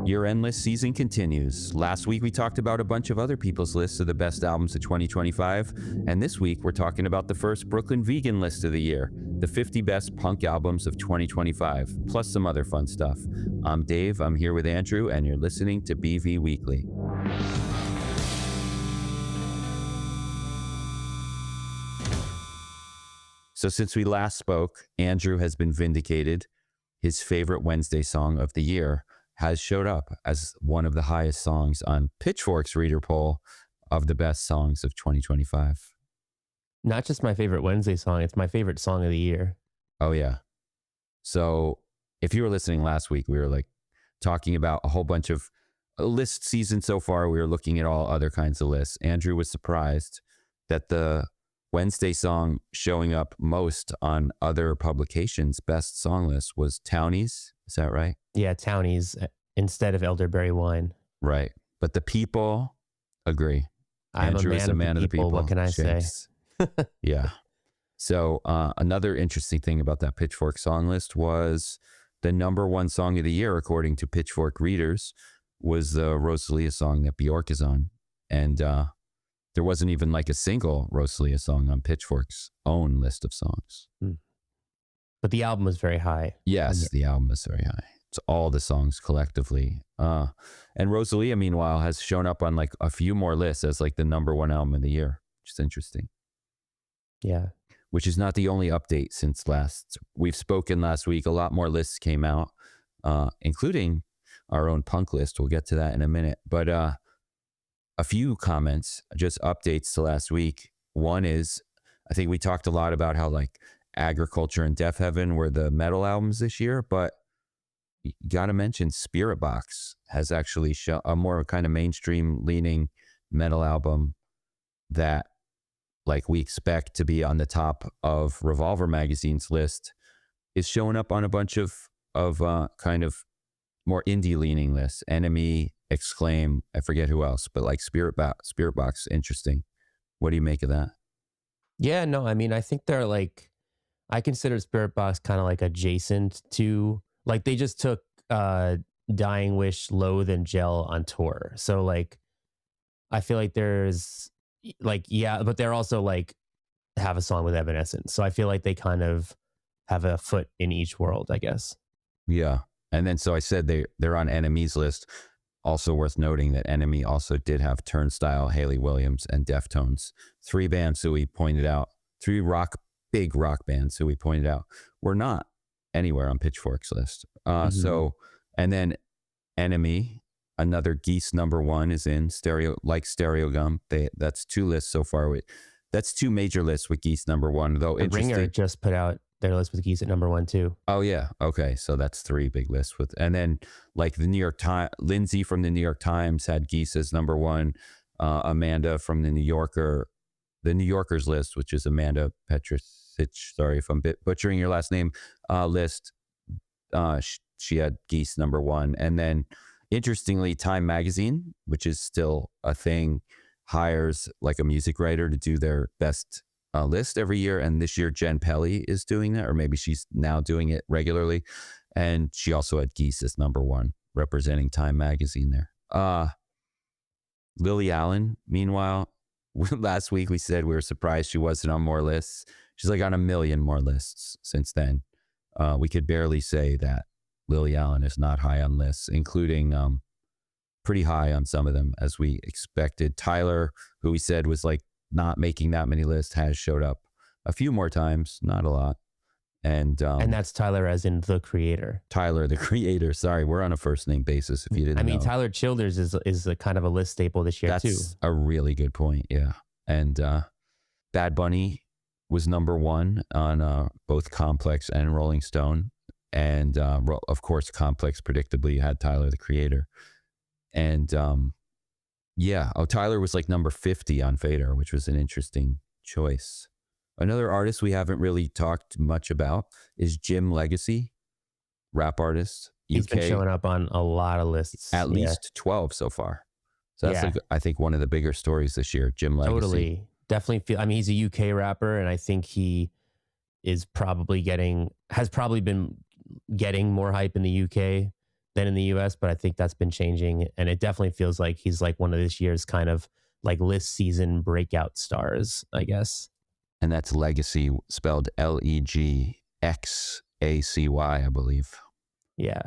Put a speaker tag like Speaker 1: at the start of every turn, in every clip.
Speaker 1: Your endless season continues. Last week we talked about a bunch of other people's lists of the best albums of 2025, and this week we're talking about the first Brooklyn Vegan list of the year, the 50 best punk albums of 2025, plus some other fun stuff. I'm Dave, I'm here with Andrew, and you're listening to BV Weekly. So since we last spoke, Andrew has been vindicated. His favorite Wednesday song of the year has showed up as one of the highest songs on Pitchfork's reader poll of the best songs of 2025.
Speaker 2: Not just my favorite Wednesday song, it's my favorite song of the year.
Speaker 1: Oh, yeah. So if you were listening last week, we were talking about a whole bunch of list season so far. We were looking at all other kinds of lists. Andrew was surprised that the Wednesday song showing up most on other publications' best song list was Townies. Is that right?
Speaker 2: Yeah, Townies instead of Elderberry Wine.
Speaker 1: Right. But the people agree. Andrew is a man of the people.
Speaker 2: What can I say?
Speaker 1: Yeah. So another interesting thing about that Pitchfork song list was the number one song of the year, according to Pitchfork readers, was the Rosalia song that Bjork is on. And there wasn't even a single Rosalia song on Pitchfork's own list of songs.
Speaker 2: But the album was very high.
Speaker 1: Yes, the album is very high. It's all the songs collectively. And Rosalia, meanwhile, has shown up on a few more lists as the number one album of the year, which is interesting.
Speaker 2: Yeah.
Speaker 1: Which is not the only update since we've spoken last week. A lot more lists came out, including our own punk list. We'll get to that in a minute. But a few comments, just updates to last week. One is, I think we talked a lot about how Agriculture and Death Heaven were the metal albums this year, but you got to mention Spirit Box has actually shown a more kind of mainstream leaning metal album that we expect to be on the top of Revolver Magazine's list is showing up on a bunch of kind of more indie leaning lists. Enemy, Exclaim, I forget who else, but Spirit Box, interesting. What do you make of that?
Speaker 2: Yeah, no, I mean, I think they're I consider Spirit Box kind of adjacent to, they just took Dying Wish, Loathe, and Gel on tour. So I feel there's yeah, but they're also have a song with Evanescence. So I feel they kind of have a foot in each world, I guess.
Speaker 1: Yeah. And then, so I said they're on Enemy's list. Also worth noting that Enemy also did have Turnstile, Hayley Williams, and Deftones. Three bands who we pointed out, big rock bands who we pointed out were not anywhere on Pitchfork's list. So, and then Enemy, another Geese number one is in Stereo Gum. That's two lists so far. That's two major lists with Geese number one, though.
Speaker 2: The Ringer just put out their list with Geese at number one too.
Speaker 1: Oh yeah. Okay. So that's three big lists and then the New York Times, Lindsay from the New York Times had Geese as number one. Amanda from the New Yorker's list, which is Amanda Petrusich. Sorry if I'm butchering your last name, list. She had Geese number one. And then interestingly, Time Magazine, which is still a thing, hires a music writer to do their best list every year, and this year Jen Pelly is doing that, or maybe she's now doing it regularly, and she also had Geese as number one, representing Time Magazine there. Lily Allen, meanwhile, last week we said we were surprised she wasn't on more lists. She's on a million more lists since then. We could barely say that Lily Allen is not high on lists, including pretty high on some of them, as we expected. Tyler, who we said was not making that many lists, has showed up a few more times, not a lot. And
Speaker 2: that's Tyler as in the creator.
Speaker 1: Tyler, the creator. Sorry, we're on a first name basis if you didn't know.
Speaker 2: Tyler Childers is a kind of a list staple this year too.
Speaker 1: That's a really good point, yeah. And Bad Bunny was number one on both Complex and Rolling Stone. And of course, Complex predictably had Tyler, the creator. And Tyler was number 50 on Fader, which was an interesting choice. Another artist we haven't really talked much about is Jim Legacy, rap artist.
Speaker 2: He's been showing up on a lot of lists.
Speaker 1: At least 12 so far. So that's I think one of the bigger stories this year, Jim Legacy.
Speaker 2: Totally. Definitely he's a UK rapper, and I think he is has probably been getting more hype in the UK than in the US, but I think that's been changing. And it definitely feels like he's like one of this year's kind of like list season breakout stars, I guess.
Speaker 1: And that's Legacy, spelled Legxacy, I believe.
Speaker 2: Yeah.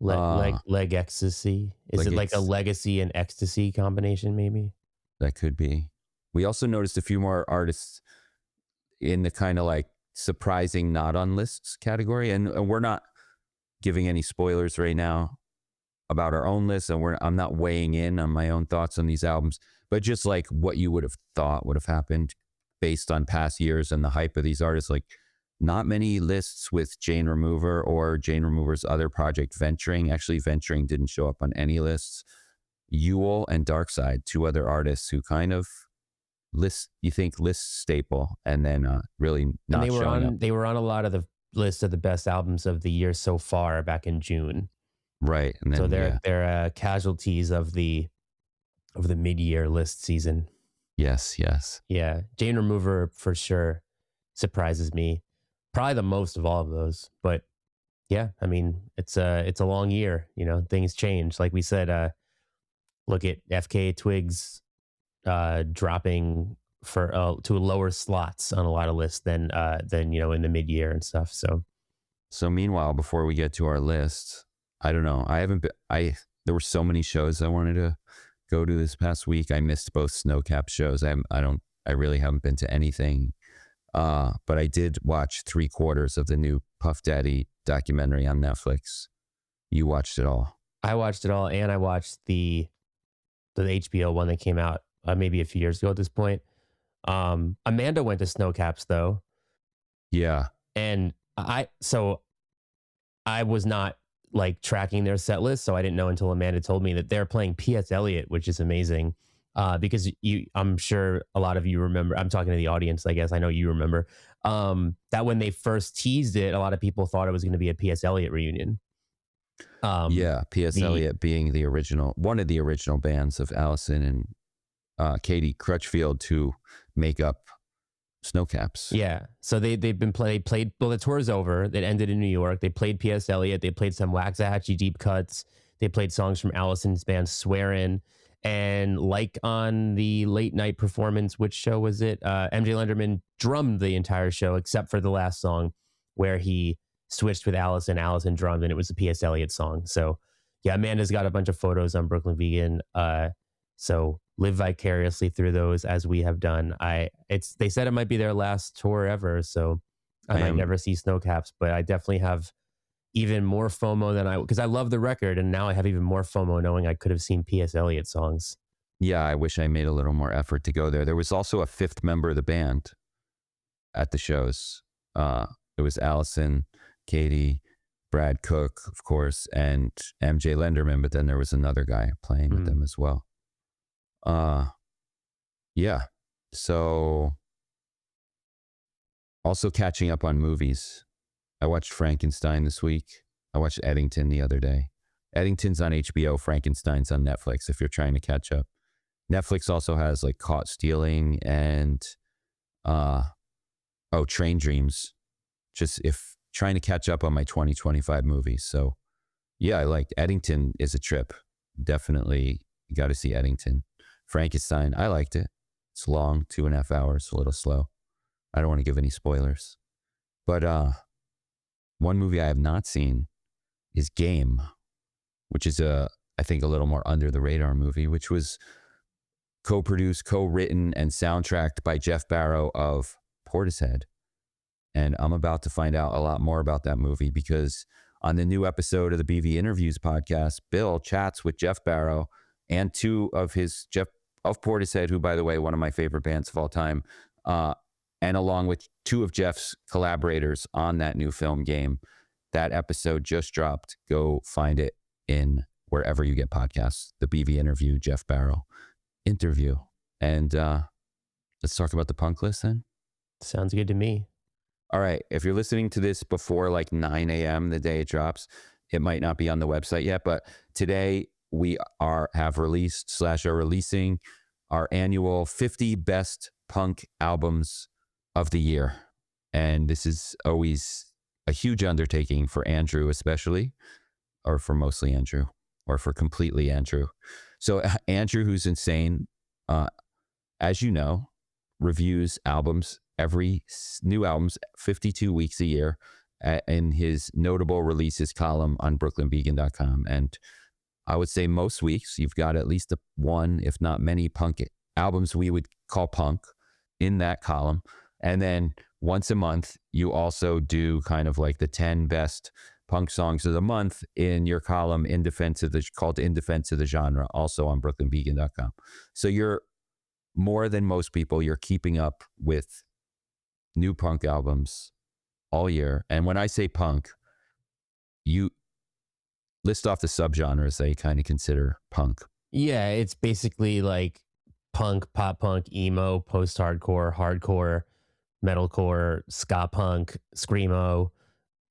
Speaker 1: Uh,
Speaker 2: Leg ecstasy. Is
Speaker 1: like
Speaker 2: it like a
Speaker 1: it's
Speaker 2: legacy and ecstasy combination, maybe?
Speaker 1: that could be. We also noticed a few more artists in the kind of like surprising not on lists category, and we're not giving any spoilers right now about our own list, and I'm not weighing in on my own thoughts on these albums, but just like what you would have thought would have happened based on past years and the hype of these artists. Like, not many lists with Jane Remover or Jane Remover's other project, Venturing. Actually, Venturing didn't show up on any lists. Ewell and Darkside, two other artists who kind of list staple, and then really
Speaker 2: And
Speaker 1: not showing up.
Speaker 2: they were on a lot of the list of the best albums of the year so far back in June.
Speaker 1: Right, and
Speaker 2: So
Speaker 1: then
Speaker 2: they're casualties of the mid-year list season.
Speaker 1: yes,
Speaker 2: Yeah, Jane Remover for sure surprises me, probably the most of all of those. But yeah, I mean, it's a long year. You know, things change. Like we said, look at FK Twigs dropping for to lower slots on a lot of lists than in the mid-year and stuff.
Speaker 1: So meanwhile, before we get to our list, I don't know. I haven't been. There were so many shows I wanted to go to this past week. I missed both Snocaps shows. I really haven't been to anything. But I did watch 3/4 of the new Puff Daddy documentary on Netflix. You watched it all.
Speaker 2: I watched it all, and I watched the HBO one that came out maybe a few years ago at this point. Amanda went to Snocaps though,
Speaker 1: Yeah.
Speaker 2: and I was not like tracking their set list, so I didn't know until Amanda told me that they're playing P.S. Eliot, which is amazing. Because I'm sure a lot of you remember. I'm talking to the audience, I guess. I know you remember that when they first teased it, a lot of people thought it was going to be a P.S. Eliot reunion.
Speaker 1: Yeah, P.S. Eliot being one of the original bands of Allison and Katie Crutchfield to make up Snocaps.
Speaker 2: Yeah, so they've been played. Well, the tour's over. It ended in New York. They played P.S. Eliot. They played some Waxahachie deep cuts. They played songs from Allison's band Swearin'. And like on the late night performance, which show was it? MJ Lenderman drummed the entire show except for the last song where he switched with Allison. Allison drummed, and it was a P.S. Eliot song. So yeah, Amanda's got a bunch of photos on Brooklyn Vegan. So live vicariously through those as we have done. They said it might be their last tour ever, so I might never see Snocaps, but I definitely have even more FOMO because I love the record, and now I have even more FOMO knowing I could have seen P.S. Eliot songs.
Speaker 1: Yeah, I wish I made a little more effort to go there. There was also a fifth member of the band at the shows. It was Allison, Katie, Brad Cook, of course, and MJ Lenderman, but then there was another guy playing with them as well. Yeah. So also catching up on movies. I watched Frankenstein this week. I watched Eddington the other day. Eddington's on HBO. Frankenstein's on Netflix if you're trying to catch up. Netflix also has like Caught Stealing and Train Dreams. Just if trying to catch up on my 2025 movies. So yeah, I liked Eddington is a trip. Definitely got to see Eddington. Frankenstein, I liked it. It's long, 2.5 hours, a little slow. I don't want to give any spoilers. But one movie I have not seen is Game, which is I think a little more under the radar movie, which was co-produced, co-written, and soundtracked by Jeff Barrow of Portishead. And I'm about to find out a lot more about that movie because on the new episode of the BV Interviews podcast, Bill chats with Jeff Barrow and two of Portishead, who, by the way, one of my favorite bands of all time, and along with two of Jeff's collaborators on that new film Game. That episode just dropped. Go find it in wherever you get podcasts. The BV Interview, Jeff Barrow interview. And let's talk about the punk list then.
Speaker 2: Sounds good to me.
Speaker 1: All right. If you're listening to this before like 9 a.m. the day it drops, it might not be on the website yet, but today we have released / are releasing our annual 50 best punk albums of the year. And this is always a huge undertaking for Andrew, especially. or for mostly Andrew, or for completely Andrew. So Andrew, who's insane, uh, as you know, reviews albums new albums 52 weeks a year in his notable releases column on BrooklynVegan.com. And I would say most weeks you've got at least one, if not many, punk albums we would call punk in that column. And then once a month, you also do kind of like the 10 best punk songs of the month in your column called In Defense of the Genre, also on BrooklynVegan.com. So you're more than most people, you're keeping up with new punk albums all year. And when I say punk, you list off the subgenres that you kind of consider punk.
Speaker 2: Yeah, it's basically like punk, pop punk, emo, post-hardcore, hardcore, metalcore, ska punk, screamo,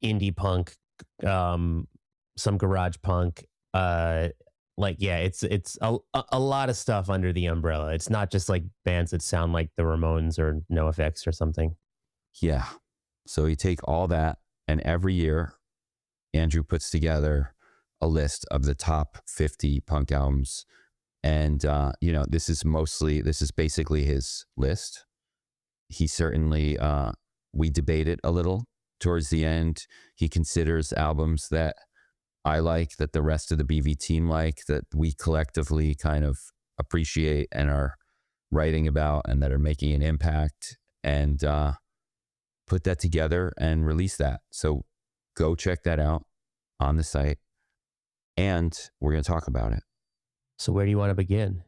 Speaker 2: indie punk, some garage punk. It's a lot of stuff under the umbrella. It's not just like bands that sound like the Ramones or NoFX or something.
Speaker 1: Yeah. So you take all that, and every year, Andrew puts together a list of the top 50 punk albums. And, this is basically his list. He certainly, we debate it a little towards the end. He considers albums that I like, that the rest of the BV team like, that we collectively kind of appreciate and are writing about and that are making an impact, and put that together and release that. So go check that out on the site, and we're going to talk about it.
Speaker 2: So where do you want to begin?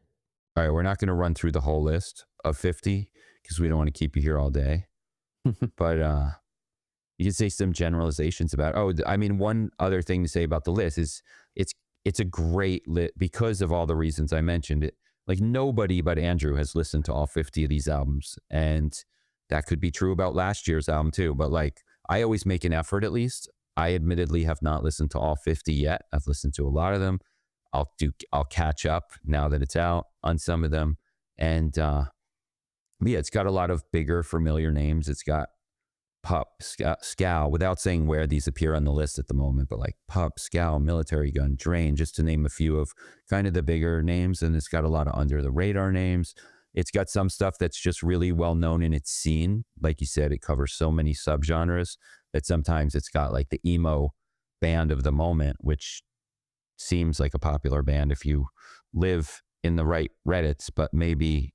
Speaker 1: All right, we're not going to run through the whole list of 50 because we don't want to keep you here all day. But you can say some generalizations about. One other thing to say about the list is it's a great list because of all the reasons I mentioned. Like nobody but Andrew has listened to all 50 of these albums, and that could be true about last year's album too. But like I always make an effort, at least. I admittedly have not listened to all 50 yet. I've listened to a lot of them. I'll catch up now that it's out on some of them. And it's got a lot of bigger familiar names. It's got Pup, Scowl, without saying where these appear on the list at the moment, but like Pup, Scowl, Military Gun, Drain, just to name a few of kind of the bigger names. And it's got a lot of under the radar names. It's got some stuff that's just really well known in its scene. Like you said, it covers so many subgenres that sometimes it's got like the emo band of the moment, which seems like a popular band if you live in the right Reddits, but maybe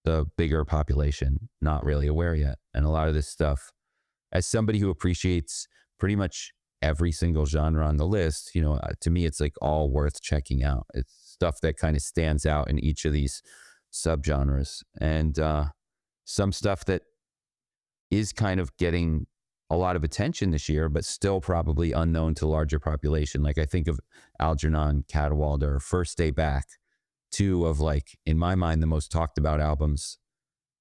Speaker 1: the bigger population not really aware yet. And a lot of this stuff, as somebody who appreciates pretty much every single genre on the list, to me, it's like all worth checking out. It's stuff that kind of stands out in each of these subgenres, and some stuff that is kind of getting a lot of attention this year, but still probably unknown to larger population. Like I think of Algernon, Cadwallader, First Day Back, two of like, in my mind, the most talked about albums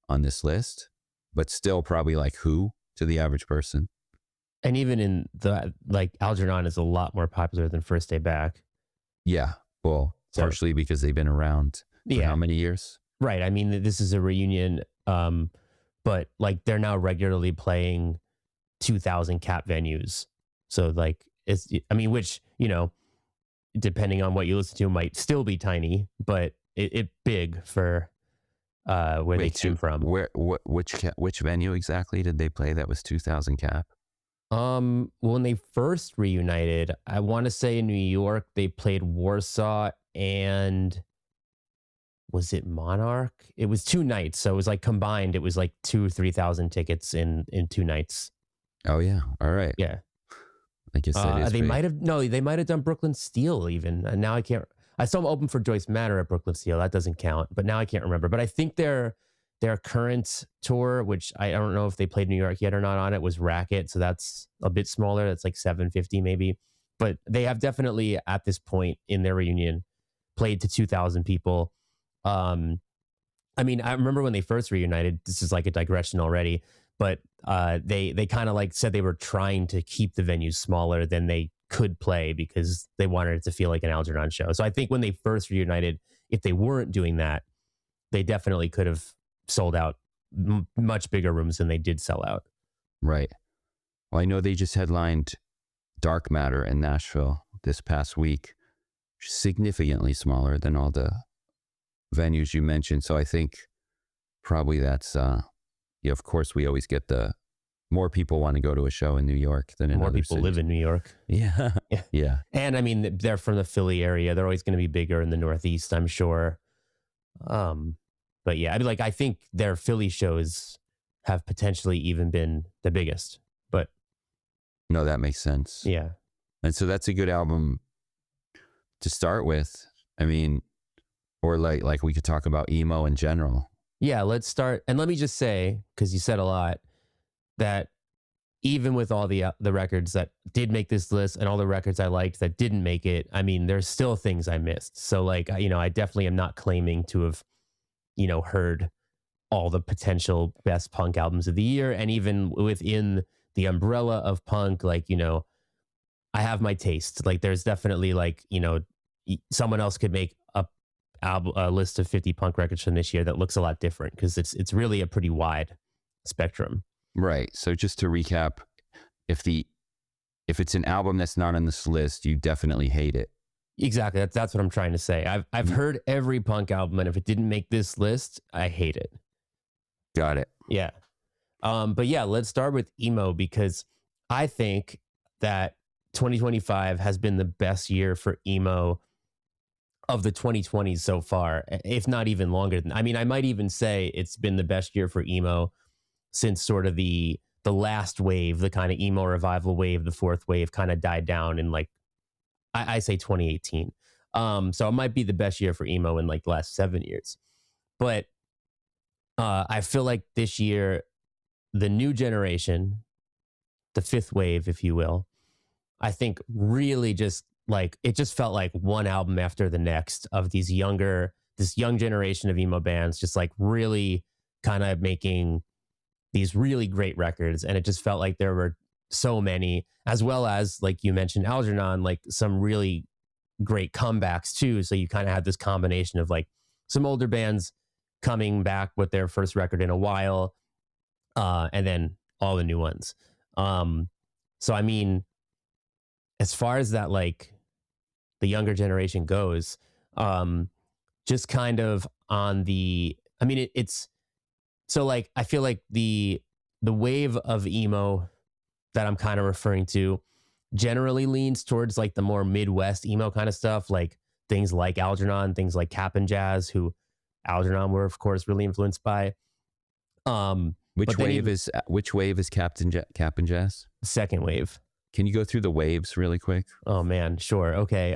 Speaker 1: on this list, but still probably like who to the average person.
Speaker 2: And even in the, like Algernon is a lot more popular than First Day Back.
Speaker 1: Yeah. Well, partially because they've been around for how many years?
Speaker 2: Right. I mean, this is a reunion, but like they're now regularly playing 2,000 cap venues. So like which, depending on what you listen to might still be tiny, but it big for where they came from.
Speaker 1: Which venue exactly did they play that was 2,000 cap?
Speaker 2: When they first reunited, I want to say in New York, they played Warsaw and was it Monarch? It was 2 nights. So it was like combined, it was like 2,000 or 3,000 tickets in 2 nights.
Speaker 1: Oh yeah. All right.
Speaker 2: Yeah.
Speaker 1: I guess that is
Speaker 2: they might have done Brooklyn Steel even. And now I saw them open for Joyce Manor at Brooklyn Steel. That doesn't count, but now I can't remember. But I think their current tour, which I don't know if they played New York yet or not on it, was Racket. So that's a bit smaller. That's like 750 maybe. But they have definitely at this point in their reunion played to 2,000 people. I remember when they first reunited, this is like a digression already, but they kind of like said they were trying to keep the venues smaller than they could play because they wanted it to feel like an Algernon show. So I think when they first reunited, if they weren't doing that, they definitely could have sold out much bigger rooms than they did sell out.
Speaker 1: Right. Well, I know they just headlined Dark Matter in Nashville this past week, significantly smaller than all the venues you mentioned. So I think probably that's, of course, we always get the more people want to go to a show in New York than in
Speaker 2: More
Speaker 1: other
Speaker 2: people
Speaker 1: cities.
Speaker 2: live in New York.
Speaker 1: Yeah.
Speaker 2: Yeah.
Speaker 1: Yeah.
Speaker 2: And I mean, they're from the Philly area. They're always going to be bigger in the Northeast, I'm sure. But yeah, I mean, like, I think their Philly shows have potentially even been the biggest. But
Speaker 1: No, that makes sense.
Speaker 2: yeah,
Speaker 1: And so that's a good album to start with. I mean, or like we could talk about emo in general.
Speaker 2: yeah, let's start. And let me just say, because you said a lot, that even with all the records that did make this list and all the records I liked that didn't make it, I mean, there's still things I missed. So like, I definitely am not claiming to have, heard all the potential best punk albums of the year. And even within the umbrella of punk, like, I have my taste. Like there's definitely like, someone else could make a list of 50 punk records from this year that looks a lot different because it's really a pretty wide spectrum.
Speaker 1: Right. So just to recap, if it's an album that's not on this list, you definitely hate it.
Speaker 2: Exactly. That's what I'm trying to say. I've heard every punk album, and if it didn't make this list, I hate it.
Speaker 1: Got it.
Speaker 2: Yeah. But yeah, let's start with emo because I think that 2025 has been the best year for emo of the 2020s so far, if not even longer than. I mean, I might even say it's been the best year for emo since sort of the last wave, the kind of emo revival wave, the fourth wave kind of died down in like I say 2018. So it might be the best year for emo in like the last 7 years. But I feel like this year, the new generation, the fifth wave, if you will, I think really just like it just felt like one album after the next of this young generation of emo bands, just like really kind of making these really great records. And it just felt like there were so many, as well as, like you mentioned, Algernon, like some really great comebacks too. So you kind of had this combination of like some older bands coming back with their first record in a while, and then all the new ones. So I mean, as far as that, like the younger generation goes, just kind of on the, I mean, it's so like I feel like the wave of emo that I'm kind of referring to generally leans towards like the more Midwest emo kind of stuff, like things like Algernon, things like Cap and Jazz, who Algernon were of course really influenced by.
Speaker 1: Which wave is Cap and Jazz?
Speaker 2: Second wave.
Speaker 1: Can you go through the waves really quick?
Speaker 2: Oh man, sure. Okay.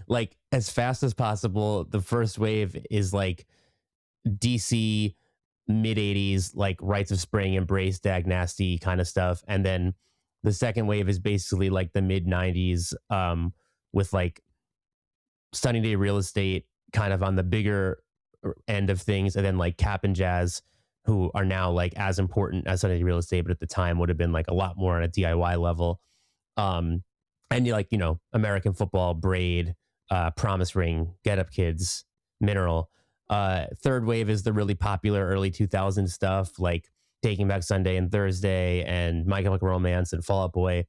Speaker 2: Like as fast as possible, the first wave is like DC mid 80s, like Rites of Spring, Embrace, Dag Nasty kind of stuff. And then the second wave is basically like the mid 90s, with like Sunny Day Real Estate kind of on the bigger end of things. And then like Cap and Jazz, who are now like as important as Sunny Day Real Estate, but at the time would have been like a lot more on a DIY level. And you like, American Football, Braid, Promise Ring, Get Up Kids, Mineral. Third wave is the really popular early 2000s stuff like Taking Back Sunday and Thursday and My Chemical Romance and Fall Out Boy.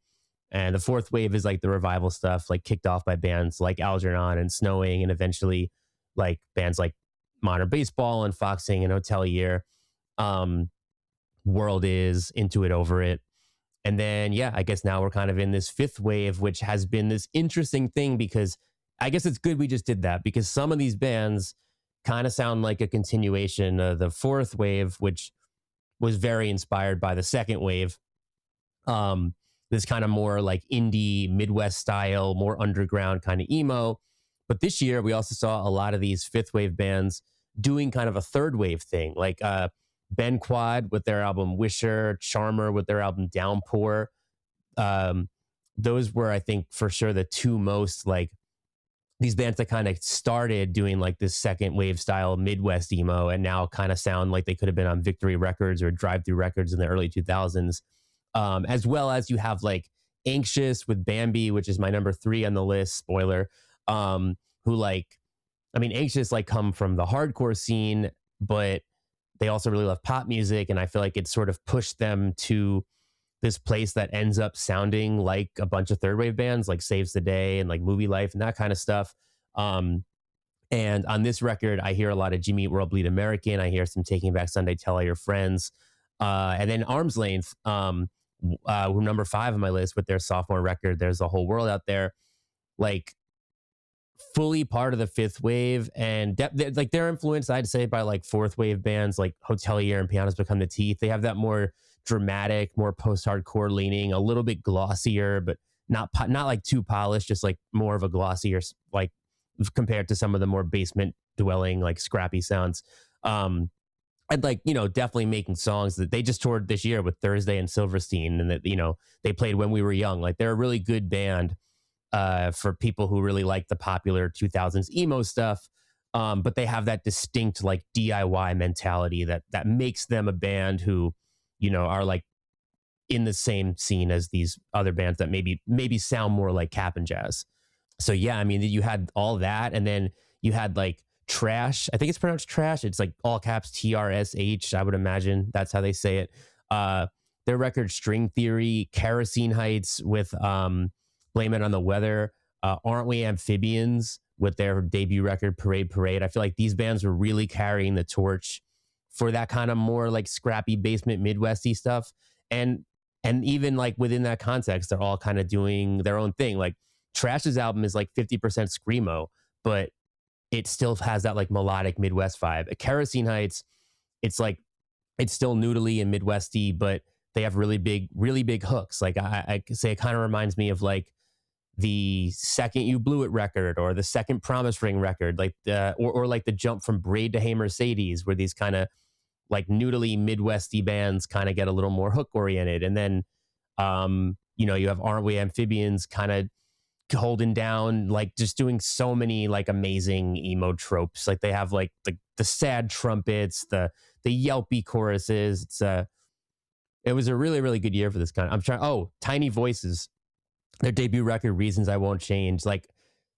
Speaker 2: And the fourth wave is like the revival stuff, like kicked off by bands like Algernon and Snowing, and eventually like bands like Modern Baseball and Foxing and Hotel Year. World Is, Into It, Over It. And then, yeah, I guess now we're kind of in this fifth wave, which has been this interesting thing because I guess it's good we just did that because some of these bands kind of sound like a continuation of the fourth wave, which was very inspired by the second wave. This kind of more like indie Midwest style, more underground kind of emo. But this year we also saw a lot of these fifth wave bands doing kind of a third wave thing, like Ben Quad with their album Wisher, Charmer with their album Downpour. Those were, I think, for sure the two most like these bands that kind of started doing like this second wave style Midwest emo and now kind of sound like they could have been on Victory Records or Drive Through Records in the early 2000s. As well as you have like Anxious with Bambi, which is my number 3 on the list, spoiler, who like, I mean, Anxious like come from the hardcore scene, but they also really love pop music. And I feel like it sort of pushed them to this place that ends up sounding like a bunch of third wave bands like Saves the Day and like Movie Life and that kind of stuff. Um, and on this record, I hear a lot of Jimmy Eat World Bleed American. I hear some Taking Back Sunday, Tell All Your Friends. And then Arm's Length, number 5 on my list with their sophomore record, There's a Whole World Out There. Like, fully part of the fifth wave, and like they're influenced, I'd say, by like fourth wave bands like Hotelier and Pianos Become the Teeth. They have that more dramatic, more post-hardcore leaning, a little bit glossier, but not like too polished, just like more of a glossier, like compared to some of the more basement dwelling, like scrappy sounds. And like, definitely making songs that they just toured this year with Thursday and Silverstein, and that, they played When We Were Young. Like, they're a really good band for people who really like the popular 2000s emo stuff. But they have that distinct like DIY mentality that makes them a band who, are like in the same scene as these other bands that maybe sound more like Cap and Jazz. So yeah, I mean, you had all that, and then you had like Trash. I think it's pronounced Trash. It's like all caps TRSH. I would imagine that's how they say it. Their record String Theory, Kerosene Heights with Blame It on the Weather, Aren't We Amphibians with their debut record Parade Parade. I feel like these bands were really carrying the torch for that kind of more like scrappy basement Midwesty stuff. And even like within that context, they're all kind of doing their own thing. Like Trash's album is like 50% screamo, but it still has that like melodic Midwest vibe. Kerosene Heights, it's still noodly and Midwesty, but they have really big hooks. Like I say, it kind of reminds me of like the Second You Blew It record, or the Second Promise Ring record, like or like the jump from Braid to Hey Mercedes, where these kind of like noodly Midwesty bands kind of get a little more hook oriented. And then you have Aren't We Amphibians kind of holding down, like just doing so many like amazing emo tropes. Like they have like the sad trumpets, the yelpy choruses. It was a really, really good year for this kind. Tiny Voices, their debut record Reasons I Won't Change, like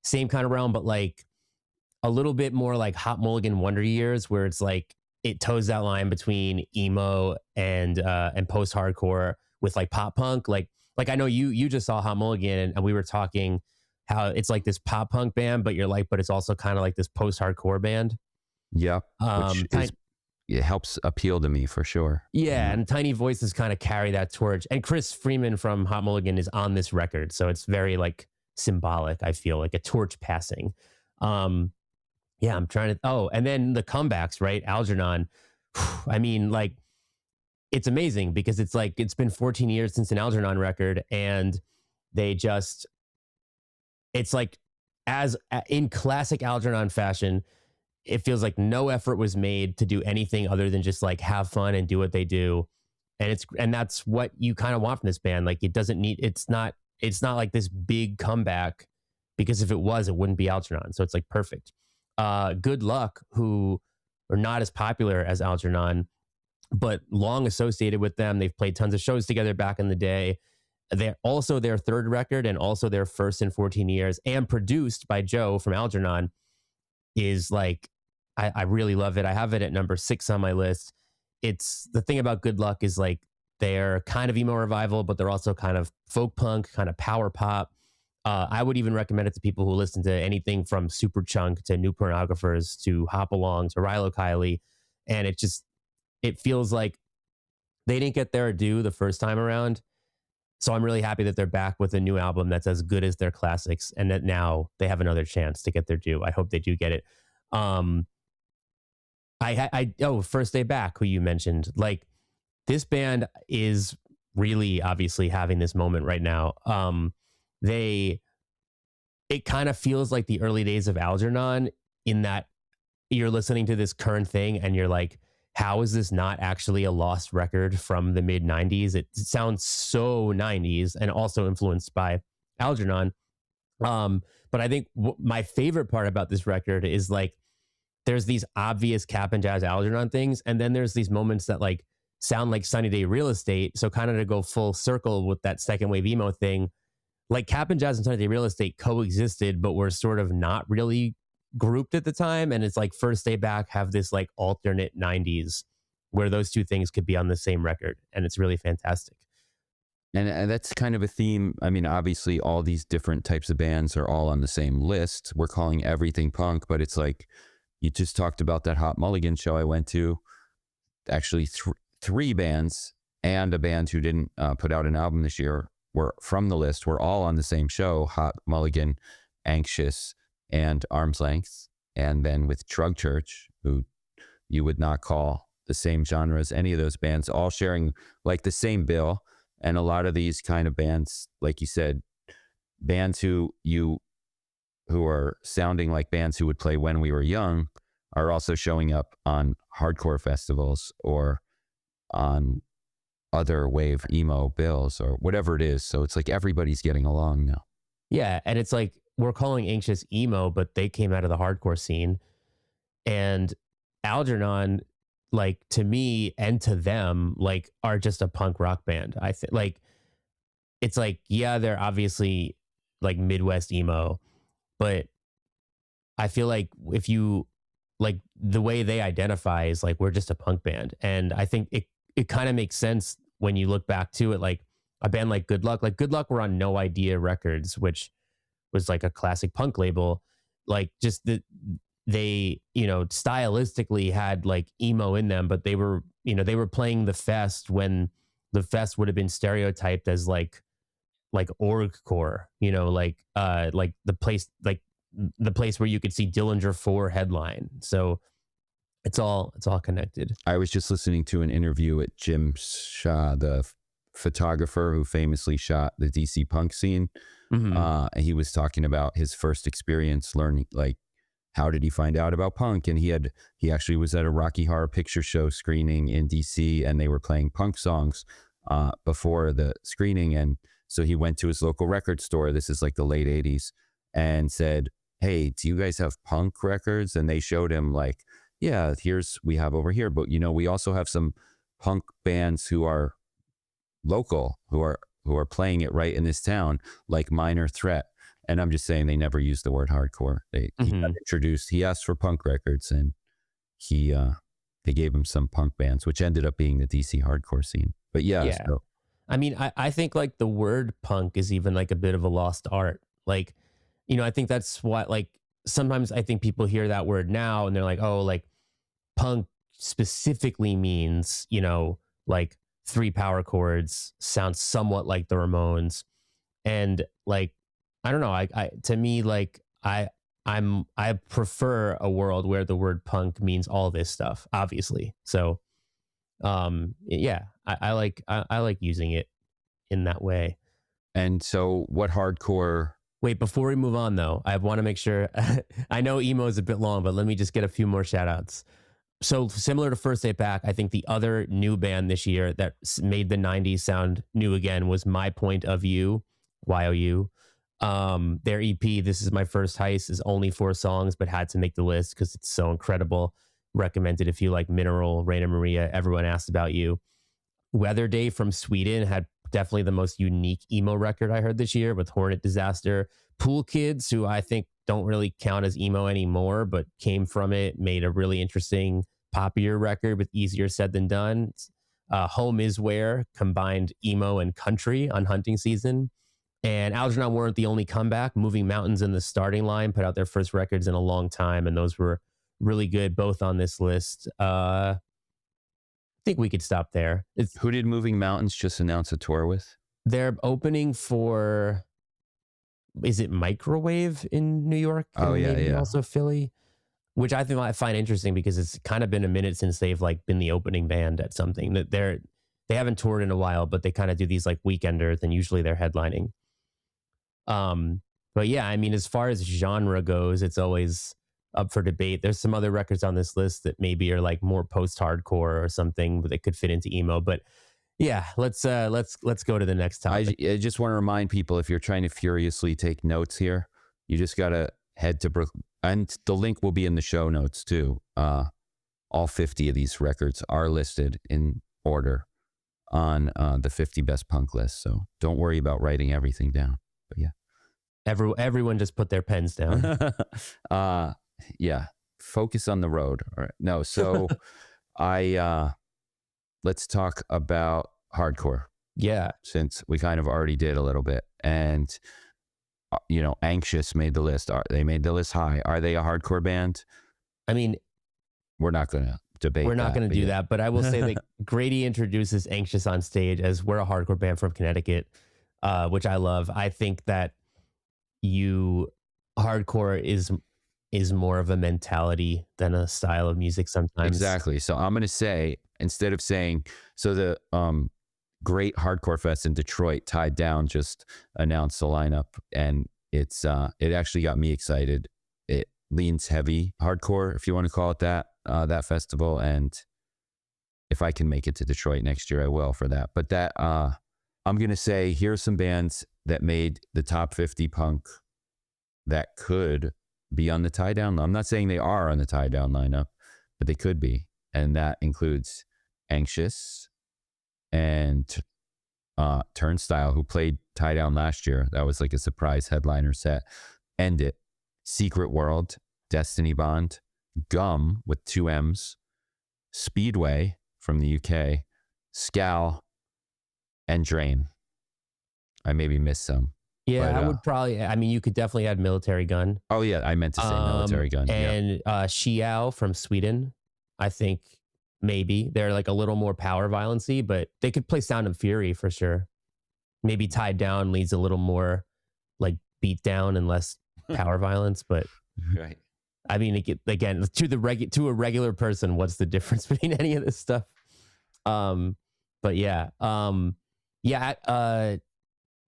Speaker 2: same kind of realm, but like a little bit more like Hot Mulligan Wonder Years, where it's like it toes that line between emo and post-hardcore with like pop punk. Like I know you just saw Hot Mulligan, and we were talking how it's like this pop punk band, but it's also kind of like this post-hardcore band.
Speaker 1: Yeah. It helps appeal to me for sure.
Speaker 2: Yeah, and Tiny Voices kind of carry that torch. And Chris Freeman from Hot Mulligan is on this record, so it's very like symbolic, I feel, like a torch passing. Yeah, I'm trying to... Oh, and then the comebacks, right? Algernon. I mean, like, it's amazing because it's like it's been 14 years since an Algernon record, and it's like, as in classic Algernon fashion, it feels like no effort was made to do anything other than just like have fun and do what they do. And that's what you kind of want from this band. Like it's not like this big comeback, because if it was, it wouldn't be Algernon. So it's like perfect. Good Luck, who are not as popular as Algernon, but long associated with them. They've played tons of shows together back in the day. They're also their third record, and also their first in 14 years, and produced by Joe from Algernon, is like, I really love it. I have it at number 6 on my list. It's the thing about Good Luck is like they're kind of emo revival, but they're also kind of folk punk, kind of power pop. I would even recommend it to people who listen to anything from Superchunk to New Pornographers to Hop Along to Rilo Kiley. And it feels like they didn't get their due the first time around. So I'm really happy that they're back with a new album that's as good as their classics, and that now they have another chance to get their due. I hope they do get it. First Day Back, who you mentioned, like this band is really obviously having this moment right now. It kind of feels like the early days of Algernon, in that you're listening to this current thing and you're like, how is this not actually a lost record from the mid 90s? It sounds so 90s and also influenced by Algernon. But I think my favorite part about this record is like, there's these obvious Cap and Jazz Algernon things, and then there's these moments that like sound like Sunny Day Real Estate. So kind of to go full circle with that second wave emo thing, like Cap and Jazz and Sunny Day Real Estate coexisted, but were sort of not really grouped at the time. And it's like First Day Back have this like alternate 90s where those two things could be on the same record, and it's really fantastic.
Speaker 1: And that's kind of a theme. I mean, obviously, all these different types of bands are all on the same list. We're calling everything punk, but it's like you just talked about that Hot Mulligan show I went to. Actually, three bands and a band who didn't put out an album this year were from the list. We're all on the same show: Hot Mulligan, Anxious, and Arm's Length. And then with Trug Church, who you would not call the same genre as any of those bands, all sharing like the same bill. And a lot of these kind of bands, like you said, bands who are sounding like bands who would play when we were young, are also showing up on hardcore festivals or on other wave emo bills or whatever it is. So it's like everybody's getting along now.
Speaker 2: Yeah, and it's like we're calling Anxious emo, but they came out of the hardcore scene. And Algernon, like to me and to them, like are just a punk rock band. I think like it's like, yeah, they're obviously like Midwest emo, but I feel like if you like the way they identify is like we're just a punk band. And I think it kind of makes sense when you look back to it, like a band like Good Luck. Like Good Luck were on No Idea Records, which was like a classic punk label. Like just they, you know, stylistically had like emo in them, but they were, you know, they were playing the fest when the fest would have been stereotyped as like orgcore, you know, like the place where you could see Dillinger 4 headline. So it's all connected.
Speaker 1: I was just listening to an interview with Jim Shaw, the photographer who famously shot the DC punk scene. And he was talking about his first experience learning, like, how did he find out about punk? And he actually was at a Rocky Horror Picture Show screening in DC, and they were playing punk songs before the screening. And so he went to his local record store, this is like the late 80s, and said, hey, do you guys have punk records? And they showed him like, yeah, we have over here, but you know, we also have some punk bands who are local, who are playing it right in this town, like Minor Threat. And I'm just saying they never used the word hardcore. He got introduced, he asked for punk records, and they gave him some punk bands, which ended up being the DC hardcore scene. But yeah. So.
Speaker 2: I mean, I think like the word punk is even like a bit of a lost art. Like, you know, I think that's what, like, sometimes I think people hear that word now and they're like, oh, like punk specifically means, you know, like 3 power chords, sounds somewhat like the Ramones. And like, I don't know, I to me, like I prefer a world where the word punk means all this stuff, obviously. So yeah, I like using it in that way.
Speaker 1: And so what hardcore?
Speaker 2: Wait, before we move on though, I want to make sure I know emo is a bit long, but let me just get a few more shout outs. So similar to First Day Back, I think the other new band this year that made the 90s sound new again was My Point of View, YOU. Their EP, This Is My First Heist, is only 4 songs, but had to make the list because it's so incredible. Recommended if you like Mineral, Raina Maria, Everyone Asked About You. Weather Day from Sweden had definitely the most unique emo record I heard this year with Hornet Disaster. Pool Kids, who I think don't really count as emo anymore, but came from it, made a really interesting poppier record with Easier Said Than Done. Home Is Where combined emo and country on Hunting Season. And Algernon weren't the only comeback. Moving Mountains in the starting line put out their first records in a long time, and those were really good, both on this list. I think we could stop there.
Speaker 1: Who did Moving Mountains just announce a tour with?
Speaker 2: They're opening for, is it Microwave in New York?
Speaker 1: Oh, yeah.
Speaker 2: Also Philly, which I think I find interesting because it's kind of been a minute since they've like been the opening band at something. That they haven't toured in a while, but they kind of do these like weekenders, and usually they're headlining. But yeah, I mean, as far as genre goes, it's always up for debate. There's some other records on this list that maybe are like more post-hardcore or something, but they could fit into emo. But yeah, let's go to the next topic.
Speaker 1: I just want to remind people, if you're trying to furiously take notes here, you just gotta head to Brooklyn, and the link will be in the show notes too. All 50 of these records are listed in order on the 50 best punk list. So don't worry about writing everything down. But yeah,
Speaker 2: everyone just put their pens down.
Speaker 1: Yeah, focus on the road. All right. No, so let's talk about hardcore.
Speaker 2: Yeah.
Speaker 1: since we kind of already did a little bit. And Anxious made the list. They made the list high. Are they a hardcore band?
Speaker 2: I mean,
Speaker 1: We're not going to debate
Speaker 2: we're not
Speaker 1: that.
Speaker 2: going to do that, but I will say that Grady introduces Anxious on stage as we're a hardcore band from Connecticut, which I love. I think that hardcore is more of a mentality than a style of music sometimes.
Speaker 1: Exactly. So I'm going to say, instead of saying, so the Great Hardcore Fest in Detroit, Tied Down, just announced the lineup, and it actually got me excited. It leans heavy hardcore, if you want to call it that, that festival. And if I can make it to Detroit next year, I will for that. But that I'm going to say, here's some bands that made the top 50 punk that could be on the Tie Down. I'm not saying they are on the Tie Down lineup, but they could be. And that includes Anxious and Turnstile, who played Tie Down last year. That was like a surprise headliner set. End It, Secret World, Destiny Bond, Gum with 2 M's, Speedway from the UK, Scal, and Drain. I maybe missed some.
Speaker 2: Yeah,
Speaker 1: But,
Speaker 2: I would probably. I mean, you could definitely add Military Gun.
Speaker 1: Oh yeah, I meant to say Military Gun.
Speaker 2: And Xiao from Sweden. I think maybe they're like a little more power violency, but they could play Sound and Fury for sure. Maybe Tied Down leads a little more like beat down and less power violence, but
Speaker 1: Right.
Speaker 2: I mean, again, to a regular person, what's the difference between any of this stuff? But yeah,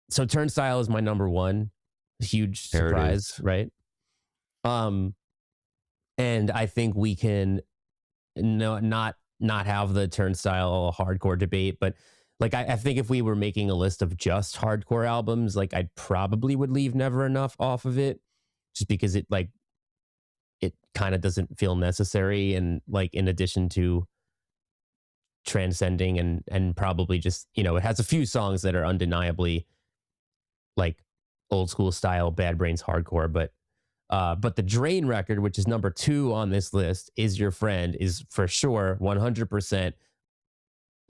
Speaker 2: so Turnstile is my number one. Huge
Speaker 1: There it
Speaker 2: surprise,
Speaker 1: is.
Speaker 2: right? And I think we can not have the Turnstile hardcore debate, but like I think if we were making a list of just hardcore albums, like I probably would leave Never Enough off of it, just because it kind of doesn't feel necessary, and like in addition to transcending and probably just it has a few songs that are undeniably like old school style Bad Brains hardcore, but the Drain record, which is number 2 on this list, Is Your Friend, is for sure 100%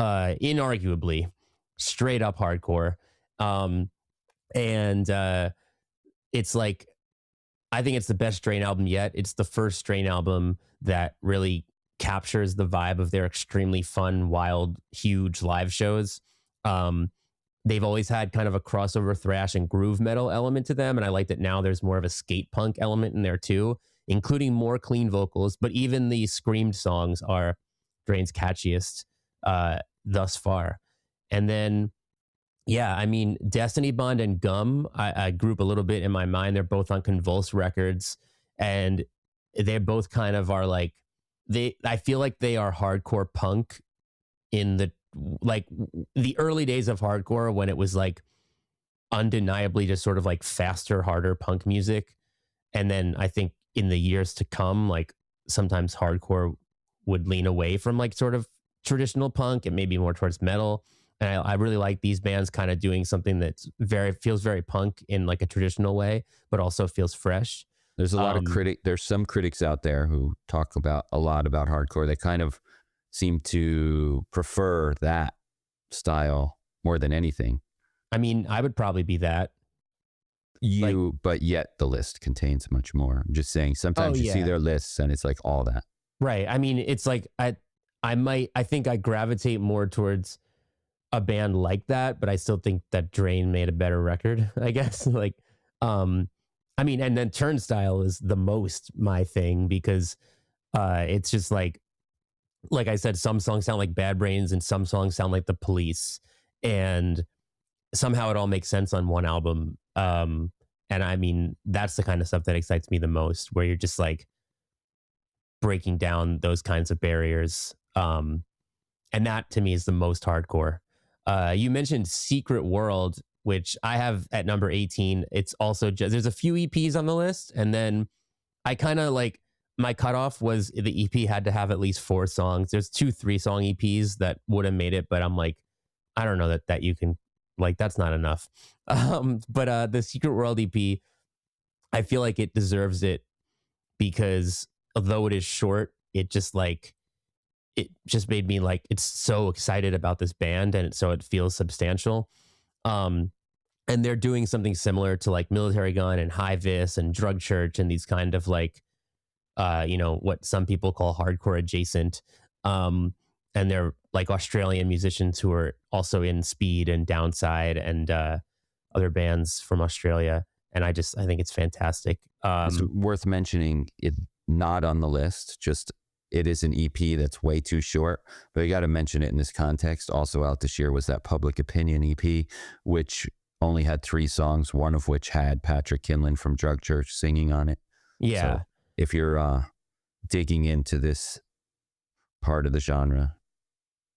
Speaker 2: inarguably straight up hardcore. And it's like, I think it's the best Drain album yet. It's the first Drain album that really captures the vibe of their extremely fun, wild, huge live shows. They've always had kind of a crossover thrash and groove metal element to them, and I like that now there's more of a skate punk element in there too, including more clean vocals. But even the screamed songs are Drain's catchiest thus far. And then, yeah, I mean, Destiny Bond and Gum, I group a little bit in my mind. They're both on Convulse Records, and they both kind of are like, I feel like they are hardcore punk in the early days of hardcore, when it was like undeniably just sort of like faster, harder punk music. And then I think in the years to come, like sometimes hardcore would lean away from like sort of traditional punk and maybe more towards metal. And I really like these bands kind of doing something that's feels very punk in like a traditional way, but also feels fresh.
Speaker 1: There's a lot of there's some critics out there who talk a lot about hardcore. They kind of seem to prefer that style more than anything.
Speaker 2: I mean, I would probably be that.
Speaker 1: But yet the list contains much more. I'm just saying, sometimes you see their lists and it's like all that.
Speaker 2: Right. I mean, it's like I think I gravitate more towards a band like that, but I still think that Drain made a better record, I guess. I mean, and then Turnstile is the most my thing, because it's just like I said, some songs sound like Bad Brains and some songs sound like The Police, and somehow it all makes sense on one album. And I mean, that's the kind of stuff that excites me the most, where you're just like breaking down those kinds of barriers. And that to me is the most hardcore. You mentioned Secret World, which I have at number 18. It's also just, there's a few EPs on the list, and then I kind of like, my cutoff was the EP had to have at least 4 songs. There's 2 3-song EPs that would have made it, but I'm like, I don't know that you can, like, that's not enough. But the Secret World EP, I feel like it deserves it, because although it is short, it just like, it just made me like, it's so excited about this band, and so it feels substantial. Um, and they're doing something similar to like Military Gun and High Vis and Drug Church and these kind of like, what some people call hardcore adjacent. Um, and they're like Australian musicians who are also in Speed and Downside and other bands from Australia. And I think it's fantastic.
Speaker 1: It's worth mentioning, it not on the list, just it is an EP that's way too short, but you got to mention it in this context. Also out this year was that Public Opinion EP, which only had 3 songs, one of which had Patrick Kinlan from Drug Church singing on it.
Speaker 2: Yeah.
Speaker 1: So if you're digging into this part of the genre,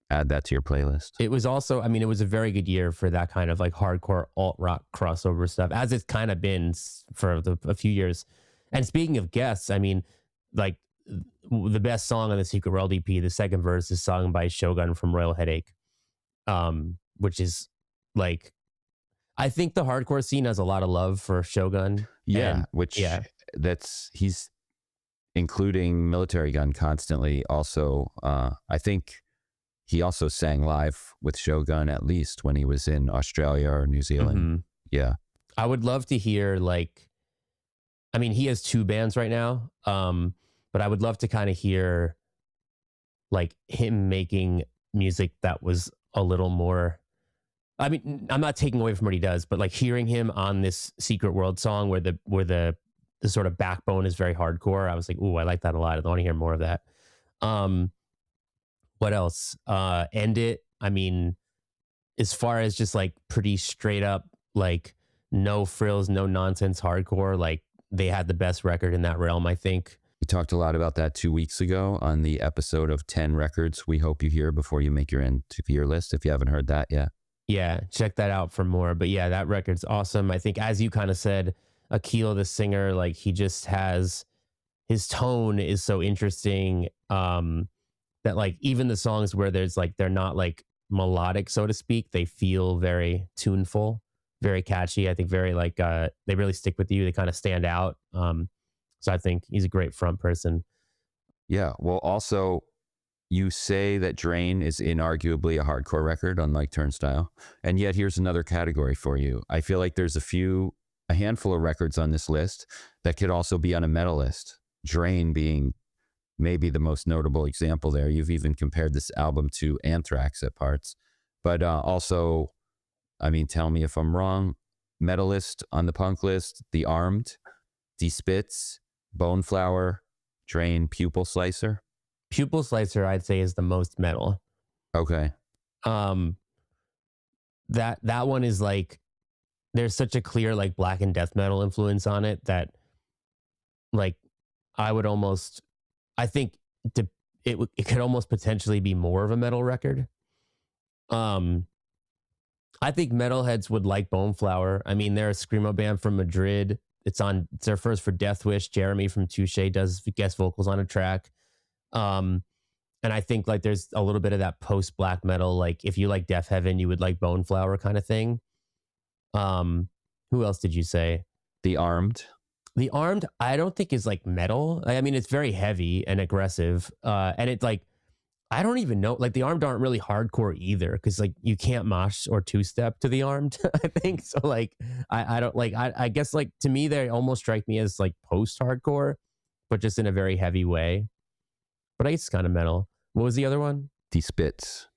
Speaker 1: add that to your playlist.
Speaker 2: It was also, I mean, it was a very good year for that kind of like hardcore alt rock crossover stuff, as it's kind of been for a few years. And speaking of guests, I mean, like the best song on the Secret World EP, the second verse is sung by Shogun from Royal Headache, which is like, I think the hardcore scene has a lot of love for Shogun.
Speaker 1: Yeah, he's including Military Gun constantly. Also, I think he also sang live with Shogun at least when he was in Australia or New Zealand.
Speaker 2: Mm-hmm.
Speaker 1: Yeah.
Speaker 2: I would love to hear like, I mean, he has 2 bands right now, but I would love to kind of hear like him making music that was a little more, I mean, I'm not taking away from what he does, but like hearing him on this Secret World song where the sort of backbone is very hardcore, I was like, ooh, I like that a lot. I want to hear more of that. What else? End It. I mean, as far as just like pretty straight up, like no frills, no nonsense hardcore, like they had the best record in that realm, I think.
Speaker 1: We talked a lot about that 2 weeks ago on the episode of 10 records we hope you hear before you make your end to your list, if you haven't heard that yet.
Speaker 2: Yeah, check that out for more. But yeah, that record's awesome. I think, as you kind of said, Akil, the singer, like he just has, his tone is so interesting, that like even the songs where there's like, they're not like melodic, so to speak, they feel very tuneful, very catchy. I think very like, they really stick with you. They kind of stand out. So I think he's a great front person.
Speaker 1: Yeah. Well, also, you say that Drain is inarguably a hardcore record, unlike Turnstile. And yet here's another category for you. I feel like there's a handful of records on this list that could also be on a metal list. Drain being maybe the most notable example there. You've even compared this album to Anthrax at parts. But also, I mean, tell me if I'm wrong, Metalist on the punk list, The Armed, D-Spitz, Bone Flower, Drain, Pupil Slicer.
Speaker 2: Pupil Slicer, I'd say, is the most metal.
Speaker 1: Okay.
Speaker 2: That one is like, there's such a clear like black and death metal influence on it that like I think it could almost potentially be more of a metal record. I think metalheads would like Bone Flower. I mean, they're a screamo band from Madrid. It's their first for Death Wish. Jeremy from Touche does guest vocals on a track. And I think like there's a little bit of that post black metal, like if you like Death Heaven, you would like Bone Flower kind of thing. Who else did you say?
Speaker 1: The Armed.
Speaker 2: The Armed, I don't think is like metal. I mean, it's very heavy and aggressive. And it's like, I don't even know. Like the Armed aren't really hardcore either, because like you can't mosh or 2-step to the Armed. I think so. Like I don't like. I guess like to me they almost strike me as like post hardcore, but just in a very heavy way. But I guess it's kind of metal. What was the other one?
Speaker 1: D-Spitz.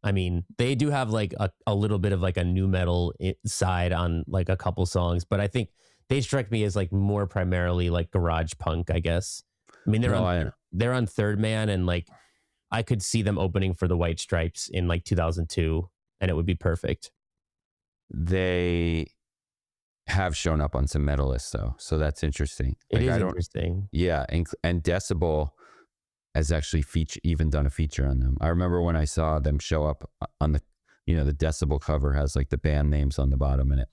Speaker 2: I mean, they do have like a little bit of like a new metal side on like a couple songs, but I think they strike me as like more primarily like garage punk, I guess. I mean, they're on Third Man, and like I could see them opening for the White Stripes in like 2002, and it would be perfect.
Speaker 1: They have shown up on some metal lists though, so that's interesting.
Speaker 2: It is interesting.
Speaker 1: Yeah, and Decibel has actually even done a feature on them. I remember when I saw them show up on the, the Decibel cover has like the band names on the bottom, and it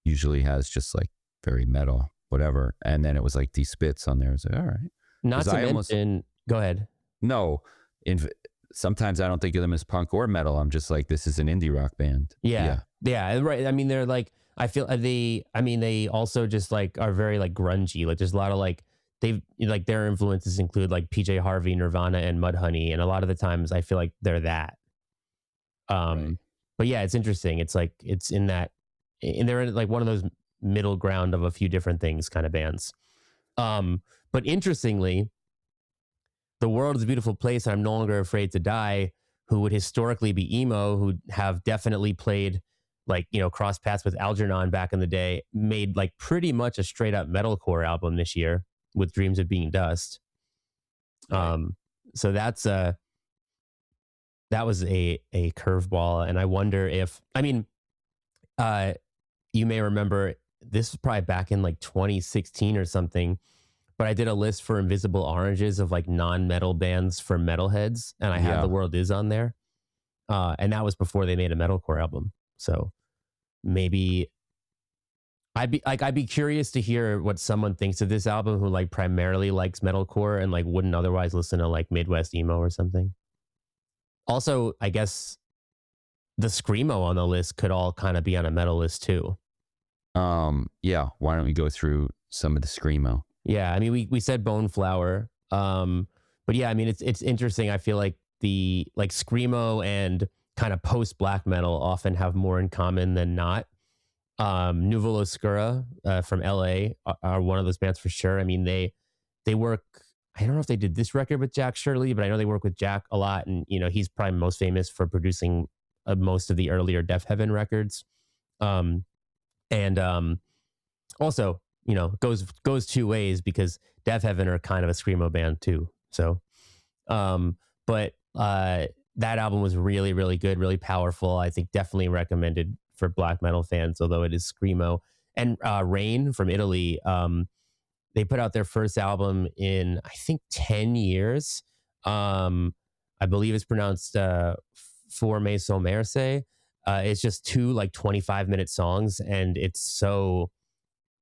Speaker 1: usually has just like very metal, whatever. And then it was like D-Spitz on there. I was like, all right.
Speaker 2: Not to mention, go ahead.
Speaker 1: No, sometimes I don't think of them as punk or metal. I'm just like, this is an indie rock band.
Speaker 2: Yeah, right. I mean, they're like, I feel they also just like are very like grungy. Like there's a lot of like they've like their influences include like PJ Harvey, Nirvana, and Mudhoney, and a lot of the times I feel like they're that.
Speaker 1: Right.
Speaker 2: But yeah, it's interesting. It's like it's in that, and they're in like one of those middle ground of a few different things kind of bands. But interestingly, the world is a beautiful place. I'm no longer afraid to die. Who would historically be emo, who have definitely played like cross paths with Algernon back in the day, made like pretty much a straight up metalcore album this year with Dreams of Being Dust.
Speaker 1: Right.
Speaker 2: So that was a curveball, and I wonder if uh, you may remember this was probably back in like 2016 or something, but I did a list for Invisible Oranges of like non-metal bands for metalheads, and I had
Speaker 1: Yeah.
Speaker 2: The World Is on there, and that was before they made a metalcore album. So maybe I'd be curious to hear what someone thinks of this album who like primarily likes metalcore and like wouldn't otherwise listen to like Midwest emo or something. Also, I guess the screamo on the list could all kind of be on a metal list too.
Speaker 1: Yeah. Why don't we go through some of the screamo?
Speaker 2: Yeah, I mean we said Bone Flower. But yeah, I mean it's interesting. I feel like the like screamo and kind of post black metal often have more in common than not. Nouvel Oscura from LA are one of those bands for sure. I mean they work. I don't know if they did this record with Jack Shirley, but I know they work with Jack a lot, and he's probably most famous for producing most of the earlier Def Heaven records. Um, and Also, goes two ways because Def Heaven are kind of a screamo band too. So, but that album was really, really good, really powerful. I think definitely recommended for black metal fans, although it is screamo. And Rain from Italy, they put out their first album in I think 10 years. I believe it's pronounced For Me So Merce. It's just two like 25-minute songs, and it's so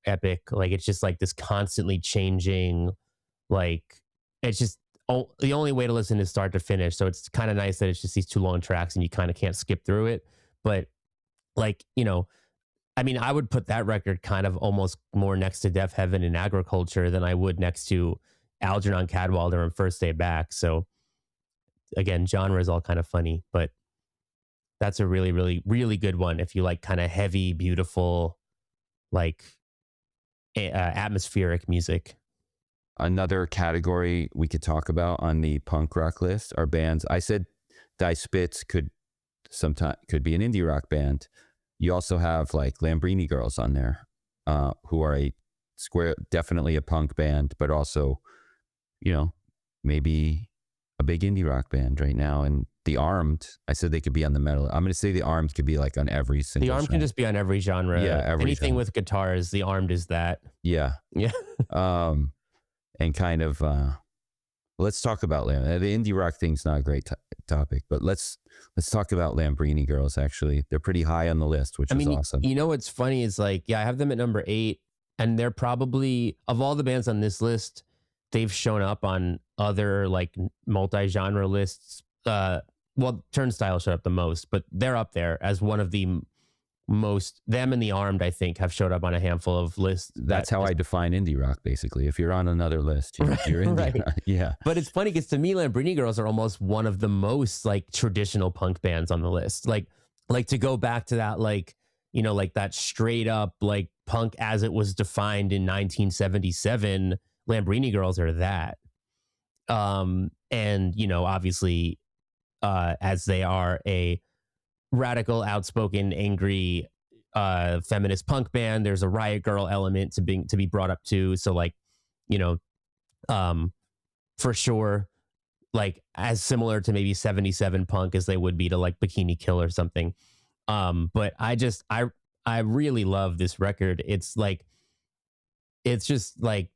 Speaker 2: epic. Like it's just like this constantly changing, like it's just the only way to listen is start to finish. So it's kind of nice that it's just these two long tracks and you kind of can't skip through it. But like, I mean, I would put that record kind of almost more next to Def Heaven and Agriculture than I would next to Algernon Cadwalder and First Day Back. So again, genre is all kind of funny, but that's a really, really, really good one if you like kind of heavy, beautiful, like atmospheric music.
Speaker 1: Another category we could talk about on the punk rock list are bands. I said Die Spitz could be an indie rock band. You also have like Lambrini Girls on there, who are definitely a punk band, but also, maybe a big indie rock band right now. And The Armed, I said they could be on the metal. I'm going to say The Armed could be like on every single.
Speaker 2: The Armed can just be on every genre.
Speaker 1: Yeah,
Speaker 2: anything with guitars. The Armed is that.
Speaker 1: Yeah,
Speaker 2: yeah.
Speaker 1: And kind of let's talk about the indie rock thing's not a great topic, but let's talk about Lambrini Girls. Actually, they're pretty high on the list, which is awesome.
Speaker 2: You know what's funny is like, yeah, I have them at number 8, and they're probably, of all the bands on this list, they've shown up on other like multi-genre lists. Well, Turnstile showed up the most, but they're up there as one of the most. Them and The Armed, I think, have showed up on a handful of lists.
Speaker 1: That's how I define indie rock, basically. If you're on another list, you're indie
Speaker 2: right.
Speaker 1: rock. Yeah.
Speaker 2: But it's funny because to me, Lambrini Girls are almost one of the most like traditional punk bands on the list. Like to go back to that, like, like that straight up like punk as it was defined in 1977. Lambrini Girls are that. And obviously, as they are a radical, outspoken, angry, feminist punk band, there's a Riot Girl element to be brought up too. So like, for sure, like as similar to maybe 77 punk as they would be to like Bikini Kill or something. But I really love this record. It's just like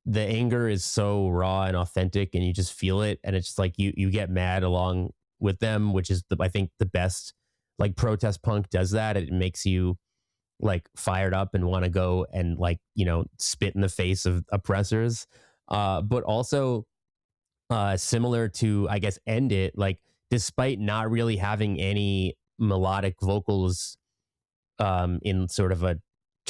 Speaker 2: the anger is so raw and authentic, and you just feel it, and it's just like you get mad along with them, which is I think the best. Like protest punk does that. It makes you like fired up and want to go and like spit in the face of oppressors. But also similar to, I guess, End It, like despite not really having any melodic vocals in sort of a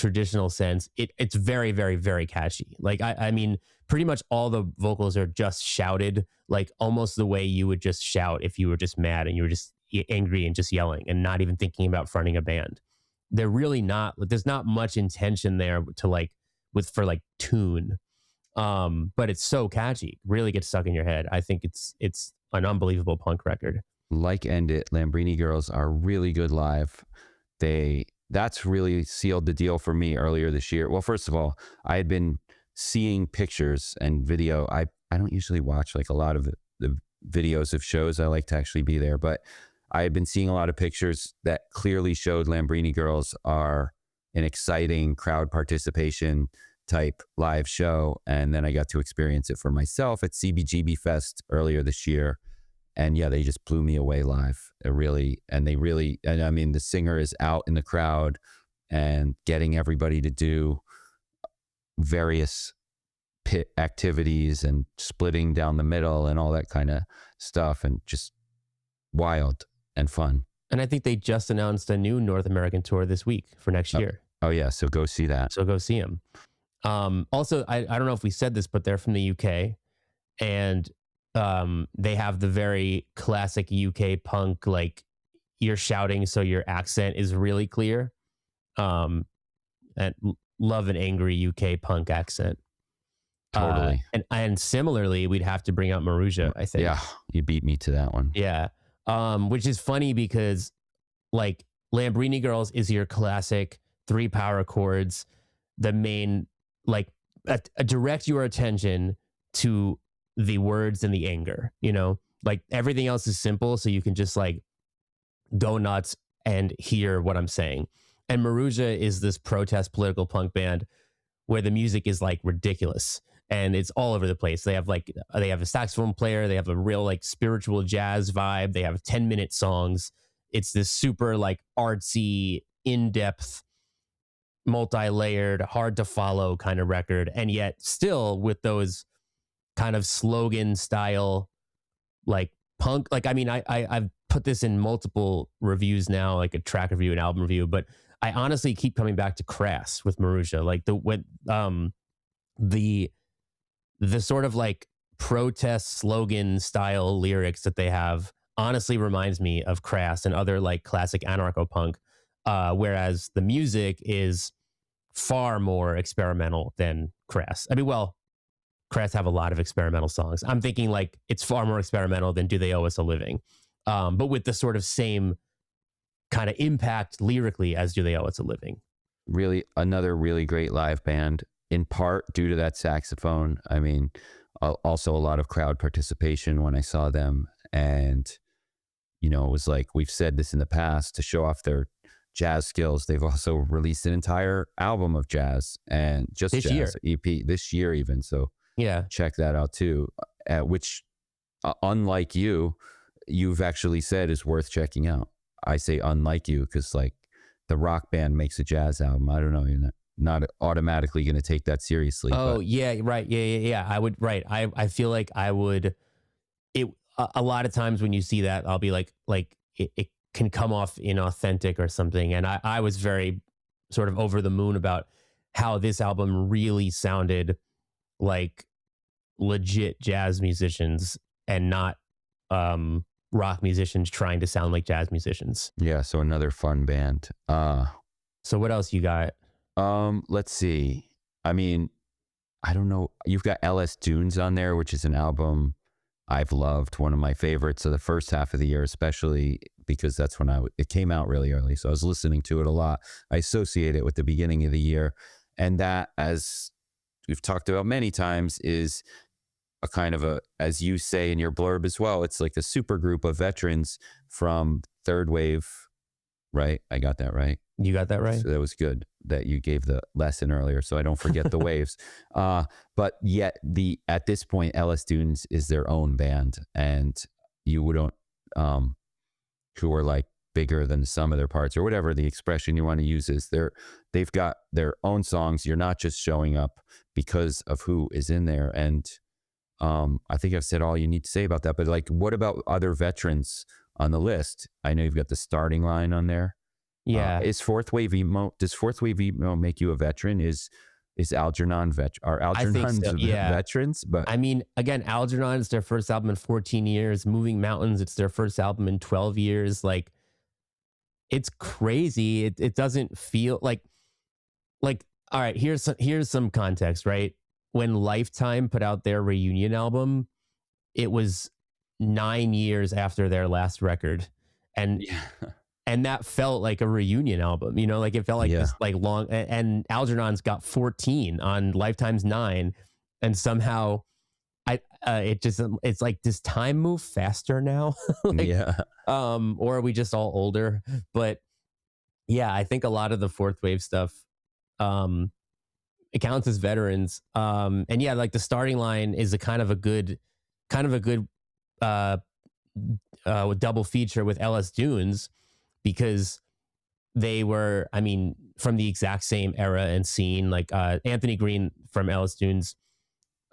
Speaker 2: traditional sense, it's very, very, very catchy. Like I mean, pretty much all the vocals are just shouted, like almost the way you would just shout if you were just mad and you were just angry and just yelling and not even thinking about fronting a band. They're really not. There's not much intention there to like for like tune, but it's so catchy. Really gets stuck in your head. I think it's an unbelievable punk record.
Speaker 1: Like End It, Lambrini Girls are really good live. That's really sealed the deal for me earlier this year. Well, first of all, I had been seeing pictures and video. I don't usually watch like a lot of the videos of shows. I like to actually be there, but I had been seeing a lot of pictures that clearly showed Lambrini Girls are an exciting crowd participation type live show. And then I got to experience it for myself at CBGB Fest earlier this year. And yeah, they just blew me away live. And I mean, the singer is out in the crowd and getting everybody to do various pit activities and splitting down the middle and all that kind of stuff, and just wild and fun.
Speaker 2: And I think they just announced a new North American tour this week for next year.
Speaker 1: Oh yeah, so go see that.
Speaker 2: So go see them. Also, I don't know if we said this, but they're from the UK, and they have the very classic UK punk, like you're shouting so your accent is really clear. And love an angry UK punk accent.
Speaker 1: Totally.
Speaker 2: And similarly, we'd have to bring out Maruja, I think.
Speaker 1: Yeah, you beat me to that one.
Speaker 2: Yeah. Which is funny because like Lambrini Girls is your classic 3 power chords, the main, like direct your attention to the words and the anger, you know, like everything else is simple. So you can just like go nuts and hear what I'm saying. And Maruja is this protest political punk band where the music is like ridiculous and it's all over the place. They have a saxophone player. They have a real like spiritual jazz vibe. They have 10-minute songs. It's this super like artsy, in-depth, multi-layered, hard to follow kind of record. And yet still with those kind of slogan style, like punk. Like, I mean, I've put this in multiple reviews now, like a track review and album review, but I honestly keep coming back to Crass with Maruja. Like the sort of like protest slogan style lyrics that they have honestly reminds me of Crass and other like classic anarcho punk. Whereas the music is far more experimental than Crass. I mean, well, Crass have a lot of experimental songs. I'm thinking like it's far more experimental than Do They Owe Us a Living? But with the sort of same kind of impact lyrically as Do They Owe Us a Living?
Speaker 1: Really, another really great live band, in part due to that saxophone. I mean, also a lot of crowd participation when I saw them. And, you know, it was like, we've said this in the past, to show off their jazz skills. They've also released an entire album of jazz and just
Speaker 2: This
Speaker 1: jazz
Speaker 2: year.
Speaker 1: EP this year even. So
Speaker 2: Yeah.
Speaker 1: check that out too. Which, unlike you've actually said is worth checking out. I say unlike you because like the rock band makes a jazz album. I don't know, you're not automatically going to take that seriously.
Speaker 2: Oh,
Speaker 1: but
Speaker 2: yeah, right. Yeah. I would, right. I feel like I would, a lot of times when you see that, I'll be like it can come off inauthentic or something. And I was very sort of over the moon about how this album really sounded like legit jazz musicians and not rock musicians trying to sound like jazz musicians.
Speaker 1: yeah, so another fun band.
Speaker 2: So what else you got?
Speaker 1: Let's see. I mean, I don't know. You've got LS Dunes on there, which is an album I've loved, one of my favorites of the first half of the year, especially because that's when it came out really early. So I was listening to it a lot. I associate it with the beginning of the year. And that, as we've talked about many times, is a kind of as you say in your blurb as well, it's like a super group of veterans from third wave, right? I got that right.
Speaker 2: You got that right?
Speaker 1: So that was good that you gave the lesson earlier, so I don't forget the waves. But yet at this point, LS Dunes is their own band, and you don't who are like bigger than the sum of their parts, or whatever the expression you want to use is. They've got their own songs. You're not just showing up because of who is in there. And I think I've said all you need to say about that. But like, what about other veterans on the list? I know you've got the Starting Line on there.
Speaker 2: Yeah,
Speaker 1: Is fourth wave emo? Does fourth wave emo make you a veteran? Is Algernon are
Speaker 2: I think
Speaker 1: Algernons
Speaker 2: so. Yeah.
Speaker 1: veterans? But
Speaker 2: I mean, again, Algernon, it's their first album in 14 years. Moving Mountains, it's their first album in 12 years. Like, it's crazy. It doesn't feel like all right, here's some context, right? When Lifetime put out their reunion album, it was 9 years after their last record. And
Speaker 1: yeah,
Speaker 2: and that felt like a reunion album, like it felt like
Speaker 1: yeah,
Speaker 2: this like long and Algernon's got 14 on Lifetime's 9, and somehow it's like, does time move faster now? Like,
Speaker 1: yeah.
Speaker 2: or are we just all older? But yeah, I think a lot of the fourth wave stuff, um it counts as veterans. And yeah, like the starting line is a kind of a good uh double feature with LS Dunes, because they were, I mean, from the exact same era and scene. Like Anthony Green from Ellis Dunes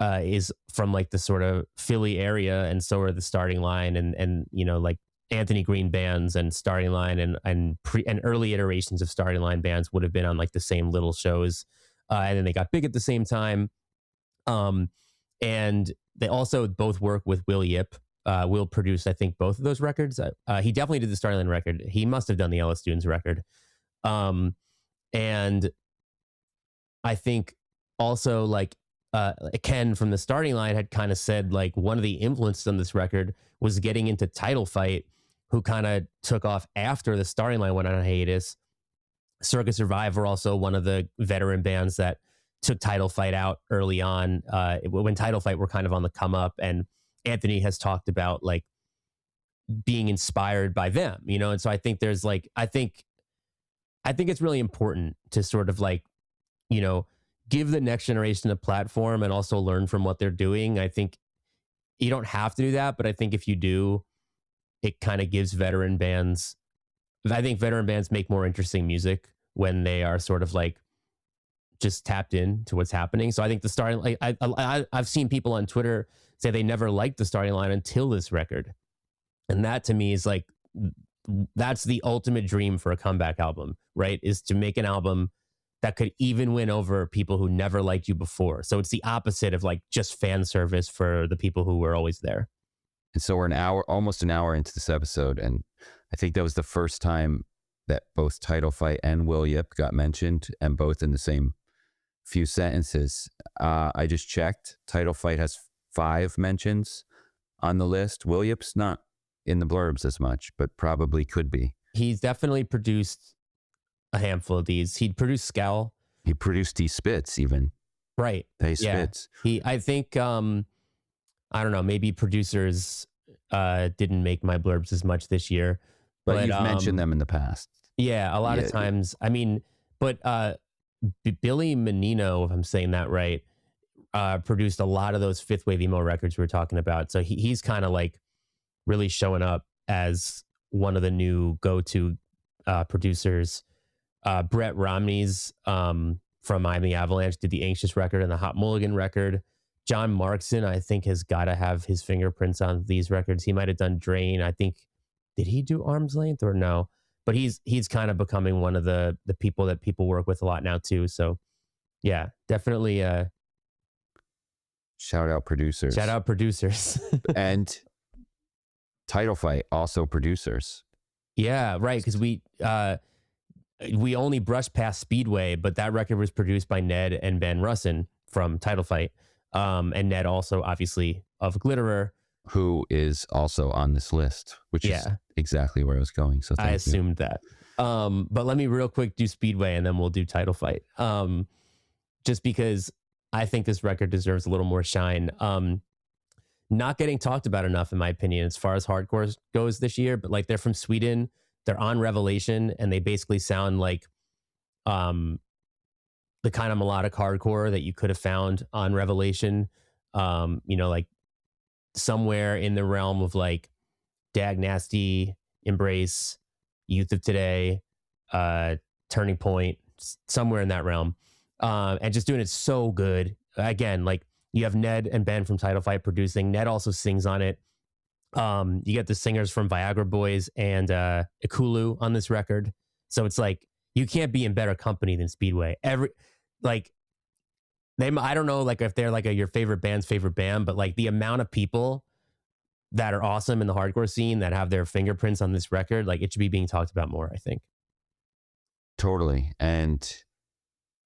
Speaker 2: is from like the sort of Philly area, and so are the starting line, and like Anthony Green bands and starting line and early iterations of starting line bands would have been on like the same little shows, and then they got big at the same time. Um, and they also both work with Will Yip. Will produced, I think, both of those records. He definitely did the Starting Line record. He must have done the Ellis Dunes record. And I think also like Ken from the Starting Line had kind of said like one of the influences on this record was getting into Title Fight, who kind of took off after the Starting Line went on hiatus. Circus Survive were also one of the veteran bands that took Title Fight out early on, when Title Fight were kind of on the come up, and Anthony has talked about like being inspired by them, and so I think there's like I think it's really important to sort of like, give the next generation a platform and also learn from what they're doing. I think you don't have to do that, but I think if you do, it kind of gives veteran bands. I think veteran bands make more interesting music when they are sort of like just tapped in to what's happening. So I think the starting, like I've seen people on Twitter say they never liked the Starting Line until this record, and that to me is like, that's the ultimate dream for a comeback album, right? Is to make an album that could even win over people who never liked you before. So it's the opposite of like just fan service for the people who were always there.
Speaker 1: And so we're almost an hour into this episode, and I think that was the first time that both Title Fight and Will Yip got mentioned, and both in the same few sentences. I just checked. Title Fight has 5 mentions on the list. Will Yip's not in the blurbs as much, but probably could be.
Speaker 2: He's definitely produced a handful of these. He'd produced Scowl.
Speaker 1: He produced D Spitz even.
Speaker 2: Right.
Speaker 1: Hey Spitz.
Speaker 2: I think, I don't know, maybe producers didn't make my blurbs as much this year.
Speaker 1: But you've mentioned them in the past.
Speaker 2: Yeah, a lot of times. I mean, but Billy Menino, if I'm saying that right, produced a lot of those fifth wave emo records we were talking about. So he's kind of like really showing up as one of the new go-to producers. Brett Romney's from I'm the Avalanche did the Anxious record and the Hot Mulligan record. John Markson, I think, has got to have his fingerprints on these records. He might have done Drain. I think, did he do Arm's Length or no? But he's kind of becoming one of the people that people work with a lot now too. So yeah, definitely.
Speaker 1: Shout out producers.
Speaker 2: Shout out producers.
Speaker 1: And Title Fight, also producers.
Speaker 2: Yeah, right. Because we only brushed past Speedway, but that record was produced by Ned and Ben Russin from Title Fight. And Ned also obviously of Glitterer,
Speaker 1: who is also on this list, which is exactly where I was going. So
Speaker 2: I assumed that. But let me real quick do Speedway and then we'll do Title Fight. Just because I think this record deserves a little more shine. Not getting talked about enough, in my opinion, as far as hardcore goes this year. But like, they're from Sweden, they're on Revelation, and they basically sound like the kind of melodic hardcore that you could have found on Revelation. Like somewhere in the realm of like Dag Nasty, Embrace, Youth of Today, Turning Point, somewhere in that realm. And just doing it so good. Again, like, you have Ned and Ben from Title Fight producing. Ned also sings on it. You get the singers from Viagra Boys and Ikulu on this record. So it's like you can't be in better company than Speedway. Like I don't know like if they're like your favorite band's favorite band, but like the amount of people that are awesome in the hardcore scene that have their fingerprints on this record, like it should be being talked about more, I think.
Speaker 1: Totally. And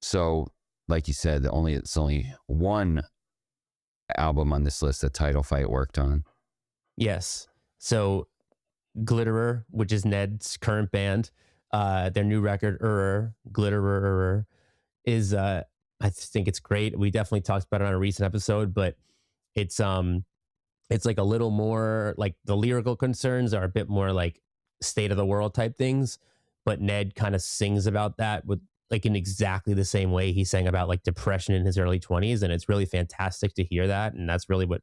Speaker 1: so, like you said, it's only one album on this list that Title Fight worked on.
Speaker 2: Yes. So Glitterer, which is Ned's current band, their new record, Glitterer, is I think it's great. We definitely talked about it on a recent episode, but it's it's like a little more like the lyrical concerns are a bit more like state of the world type things, but Ned kind of sings about that with like in exactly the same way he sang about like depression in his early 20s, and it's really fantastic to hear that, and that's really what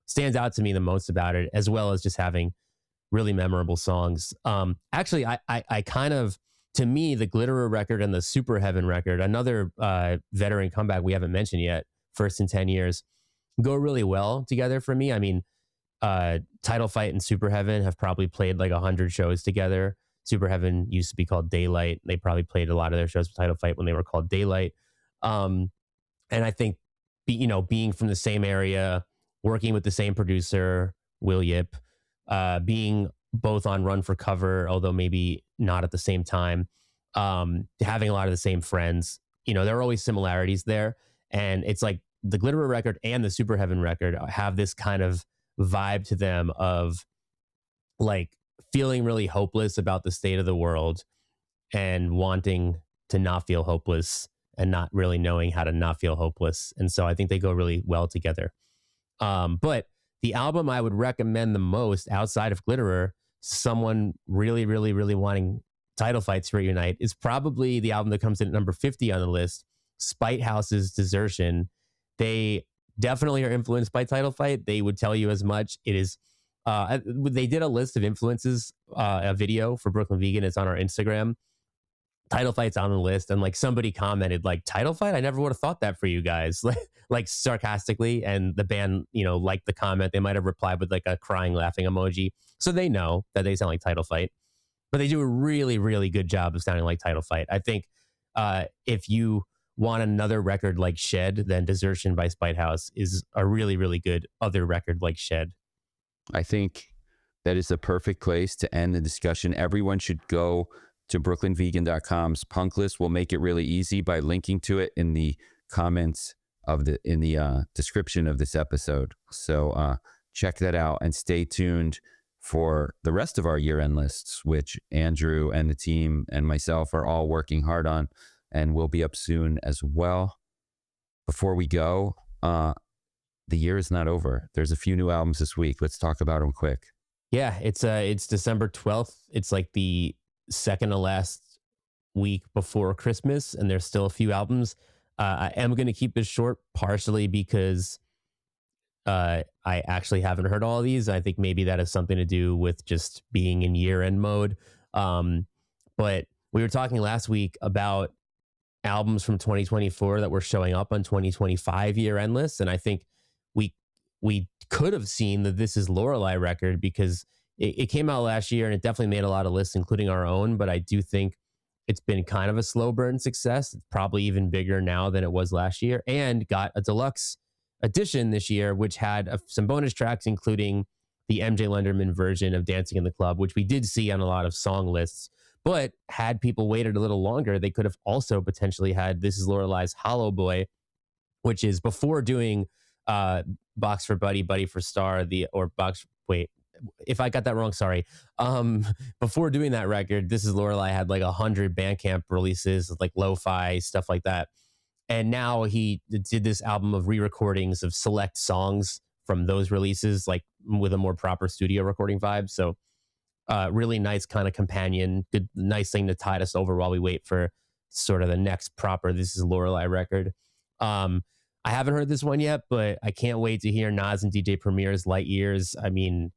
Speaker 2: stands out to me the most about it, as well as just having really memorable songs. Actually, I kind of, to me, the Glitterer record and the Super Heaven record, another veteran comeback we haven't mentioned yet, first in 10 years, go really well together for me. I mean, Title Fight and Super Heaven have probably played like 100 shows together. Super Heaven used to be called Daylight. They probably played a lot of their shows with Title Fight when they were called Daylight. And I think, being from the same area, working with the same producer, Will Yip, being both on Run for Cover, although maybe not at the same time, having a lot of the same friends, there are always similarities there. And it's like the Glitterer record and the Super Heaven record have this kind of vibe to them of like feeling really hopeless about the state of the world and wanting to not feel hopeless and not really knowing how to not feel hopeless. And so I think they go really well together. But the album I would recommend the most outside of Glitterer, someone really, really, really wanting Title Fights to reunite, is probably the album that comes in at number 50 on the list, Spite House's Desertion. They definitely are influenced by Title Fight. They would tell you as much. It is, they did a list of influences, a video for Brooklyn Vegan. It's on our Instagram. Title Fight's on the list, and like somebody commented like, Title Fight, I never would have thought that for you guys, like sarcastically, and the band liked the comment. They might have replied with like a crying laughing emoji, so they know that they sound like Title Fight, but they do a really, really good job of sounding like Title Fight. I think if you want another record like Shed, then Desertion by Spite House is a really, really good other record like Shed.
Speaker 1: I think that is the perfect place to end the discussion. Everyone should go to BrooklynVegan.com's punk list. We'll make it really easy by linking to it in the comments in the description of this episode. So check that out and stay tuned for the rest of our year-end lists, which Andrew and the team and myself are all working hard on, and will be up soon as well. Before we go, the year is not over. There's a few new albums this week. Let's talk about them quick.
Speaker 2: Yeah, it's December 12th. It's like the second to last week before Christmas, and there's still a few albums. I am going to keep this short, partially because I actually haven't heard all of these. I think maybe that has something to do with just being in year-end mode. But we were talking last week about albums from 2024 that were showing up on 2025 year-end lists, and I think we could have seen the This Is Lorelei record because it came out last year and it definitely made a lot of lists, including our own. But I do think it's been kind of a slow burn success. It's probably even bigger now than it was last year, and got a deluxe edition this year, which had some bonus tracks, including the MJ Lenderman version of Dancing in the Club, which we did see on a lot of song lists. But had people waited a little longer, they could have also potentially had This Is Lorelei's Hollow Boy, which is before doing Box for Buddy, Buddy for Star, if I got that wrong, sorry. Before doing that record, This Is Lorelei had like 100 Bandcamp releases, like lo-fi, stuff like that. And now he did this album of re-recordings of select songs from those releases, like with a more proper studio recording vibe. So really nice kind of companion, good, nice thing to tide us over while we wait for sort of the next proper This Is Lorelei record. I haven't heard this one yet, but I can't wait to hear Nas and DJ Premier's Light Years. I mean,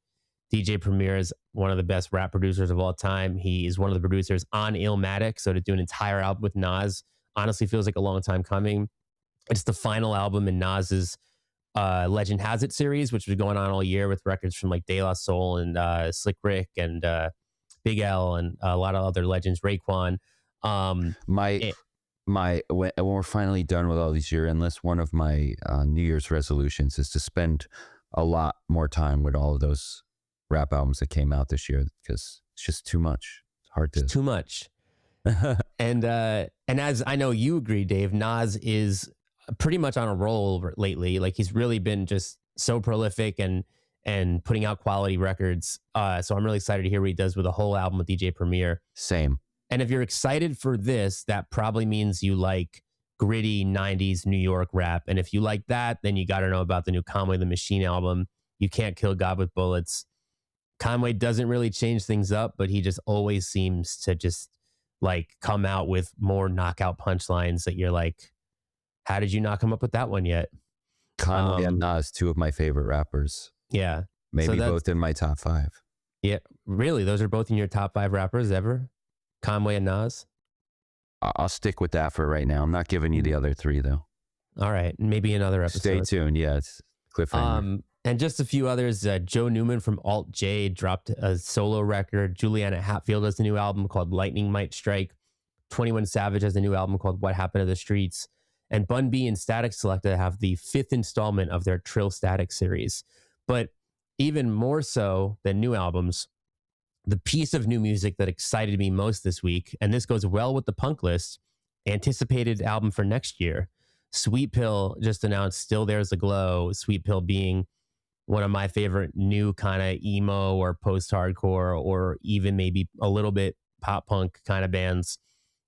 Speaker 2: DJ Premier is one of the best rap producers of all time. He is one of the producers on Illmatic. So to do an entire album with Nas honestly feels like a long time coming. It's the final album in Nas's Legend Has It series, which was going on all year with records from like De La Soul and Slick Rick and Big L, and a lot of other legends, Raekwon.
Speaker 1: My
Speaker 2: it-
Speaker 1: when we're finally done with all these year endless, one of my New Year's resolutions is to spend a lot more time with all of those rap albums that came out this year, because it's just too much. It's hard
Speaker 2: it's
Speaker 1: to.
Speaker 2: too much. And as I know you agree, Dave, Nas is pretty much on a roll lately. Like, he's really been just so prolific and putting out quality records. So I'm really excited to hear what he does with a whole album with DJ Premier.
Speaker 1: Same.
Speaker 2: And if you're excited for this, that probably means you like gritty 90s New York rap. And if you like that, then you got to know about the new Conway the Machine album, You Can't Kill God with Bullets. Conway doesn't really change things up, but he just always seems to just like come out with more knockout punchlines that you're like, how did you not come up with that one yet?
Speaker 1: Conway and Nas, two of my favorite rappers.
Speaker 2: Yeah.
Speaker 1: Maybe both in my top 5.
Speaker 2: Yeah. Really? Those are both in your top 5 rappers ever? Conway and Nas?
Speaker 1: I'll stick with that for right now. I'm not giving you the other 3 though.
Speaker 2: All right. Maybe another episode.
Speaker 1: Stay tuned. Yeah, it's cliffhanger.
Speaker 2: And just a few others. Joe Newman from Alt J dropped a solo record. Juliana Hatfield has a new album called Lightning Might Strike. 21 Savage has a new album called What Happened to the Streets. And Bun B and Static Selecta have the 5th installment of their Trill Static series. But even more so than new albums, the piece of new music that excited me most this week, and this goes well with the punk list, anticipated album for next year. Sweet Pill just announced Still There's a Glow, Sweet Pill being one of my favorite new kind of emo or post-hardcore or even maybe a little bit pop punk kind of bands.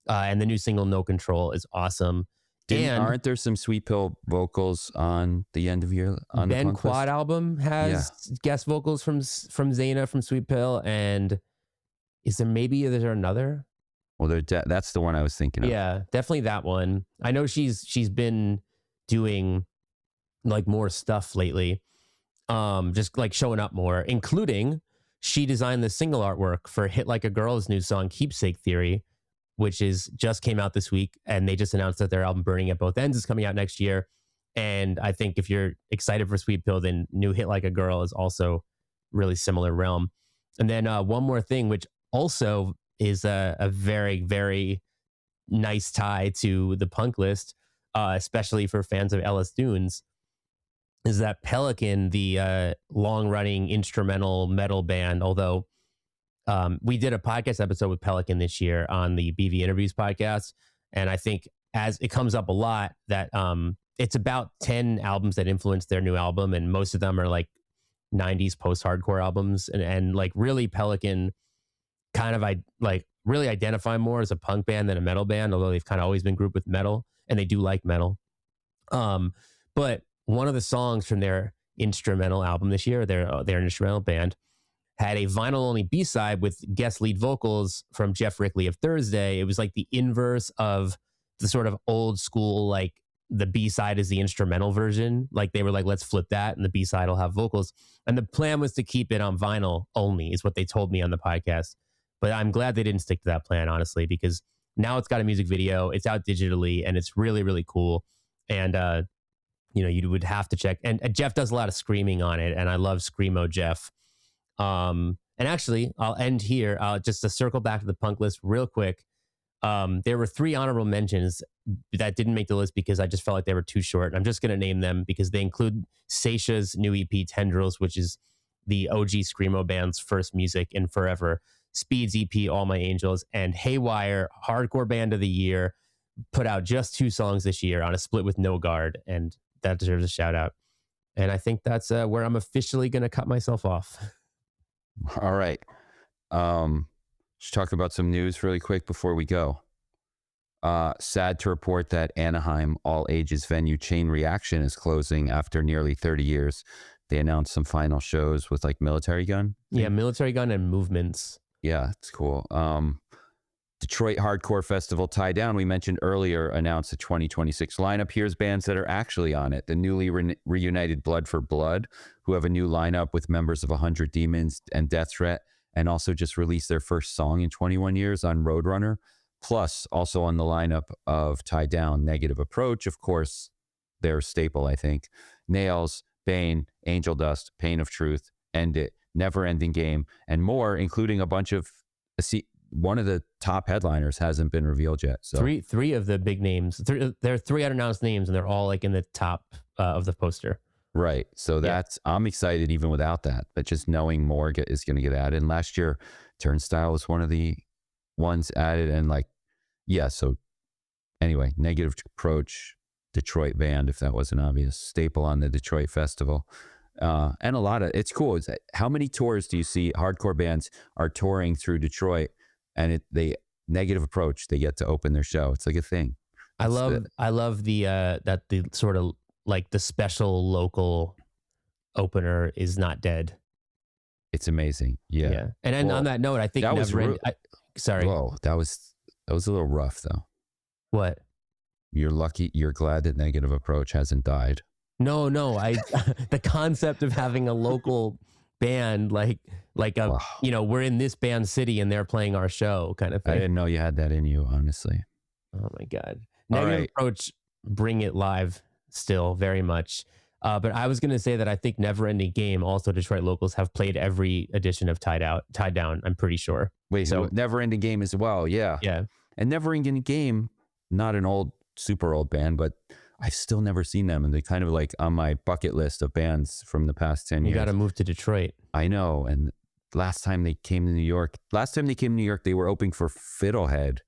Speaker 2: And the new single No Control is awesome.
Speaker 1: Aren't there some Sweet Pill vocals on the end of year on
Speaker 2: Ben
Speaker 1: the punk
Speaker 2: Quad
Speaker 1: list?
Speaker 2: album has guest vocals from Zaina from Sweet Pill, and is there another?
Speaker 1: Well, that's the one I was thinking of.
Speaker 2: Yeah, definitely that one. I know she's been doing like more stuff lately, just like showing up more, including she designed the single artwork for Hit Like a Girl's new song Keepsake Theory, which just came out this week, and they just announced that their album Burning at Both Ends is coming out next year. And I think if you're excited for Sweet Pill, then new Hit Like a Girl is also really similar realm. And then one more thing, which also is a very, very nice tie to the punk list, especially for fans of Ellis Dunes, is that Pelican, the long-running instrumental metal band, although we did a podcast episode with Pelican this year on the BV Interviews podcast, and I think as it comes up a lot that it's about 10 albums that influenced their new album, and most of them are like 90s post-hardcore albums, and like really Pelican kind of really identify more as a punk band than a metal band, although they've kind of always been grouped with metal, and they do like metal. But one of the songs from their instrumental album this year, their instrumental band, had a vinyl-only B-side with guest lead vocals from Jeff Rickley of Thursday. It was like the inverse of the sort of old school, like the B-side is the instrumental version. Like they were like, let's flip that, and the B-side will have vocals. And the plan was to keep it on vinyl only, is what they told me on the podcast. But I'm glad they didn't stick to that plan, honestly, because now it's got a music video, it's out digitally, and it's really, really cool. And, you would have to check. And Jeff does a lot of screaming on it, and I love Screamo Jeff. And actually, I'll end here. Just to circle back to the punk list real quick. There were 3 honorable mentions that didn't make the list because I just felt like they were too short. And I'm just going to name them because they include Sacher's new EP, Tendrils, which is the OG Screamo band's first music in forever. Speed's EP, All My Angels, and Haywire, Hardcore Band of the Year, put out just 2 songs this year on a split with No Guard, and that deserves a shout out. And I think that's where I'm officially going to cut myself off.
Speaker 1: All right. Let's talk about some news really quick before we go. Sad to report that Anaheim all ages venue Chain Reaction is closing after nearly 30 years. They announced some final shows with like Military Gun.
Speaker 2: Yeah, Military Gun and Movements.
Speaker 1: Yeah, it's cool. Detroit Hardcore Festival Tie Down, we mentioned earlier, announced the 2026 lineup. Here's bands that are actually on it. The newly reunited Blood for Blood, who have a new lineup with members of 100 Demons and Death Threat, and also just released their first song in 21 years on Roadrunner. Plus, also on the lineup of Tie Down, Negative Approach, of course, their staple, I think. Nails, Bane, Angel Dust, Pain of Truth, End It, Never Ending Game, and more, including a bunch of see, one of the top headliners hasn't been revealed yet. So
Speaker 2: Three of the big names. There are three unannounced names, and they're all like in the top of the poster.
Speaker 1: right. So I'm excited even without that. But just knowing more is going to get added. And last year, Turnstile was one of the ones added. And like, yeah. So anyway, Negative Approach, Detroit band, if that wasn't obvious, staple on the Detroit festival. And a lot of, it's cool. How many tours do you see hardcore bands are touring through Detroit, and they Negative Approach, they get to open their show. It's like a thing.
Speaker 2: I love the that the sort of like the special local opener is Not Dead.
Speaker 1: It's amazing. Yeah.
Speaker 2: And then on that note, I think
Speaker 1: that was
Speaker 2: sorry.
Speaker 1: Whoa, that was a little rough though.
Speaker 2: What?
Speaker 1: You're glad that Negative Approach hasn't died.
Speaker 2: No, the concept of having a local band like a we're in this band city and they're playing our show kind of thing.
Speaker 1: I didn't know you had that in you, honestly.
Speaker 2: Oh my God. Negative Approach bring it live still very much. But I was going to say that I think Never Ending Game, also Detroit locals, have played every edition of Tied Down, I'm pretty sure.
Speaker 1: Wait, so Never Ending Game as well. Yeah. And Never Ending Game, not an super old band, but I've still never seen them, and they kind of like on my bucket list of bands from the past 10 years.
Speaker 2: You got to move to Detroit.
Speaker 1: I know. And last time they came to New York, they were opening for Fiddlehead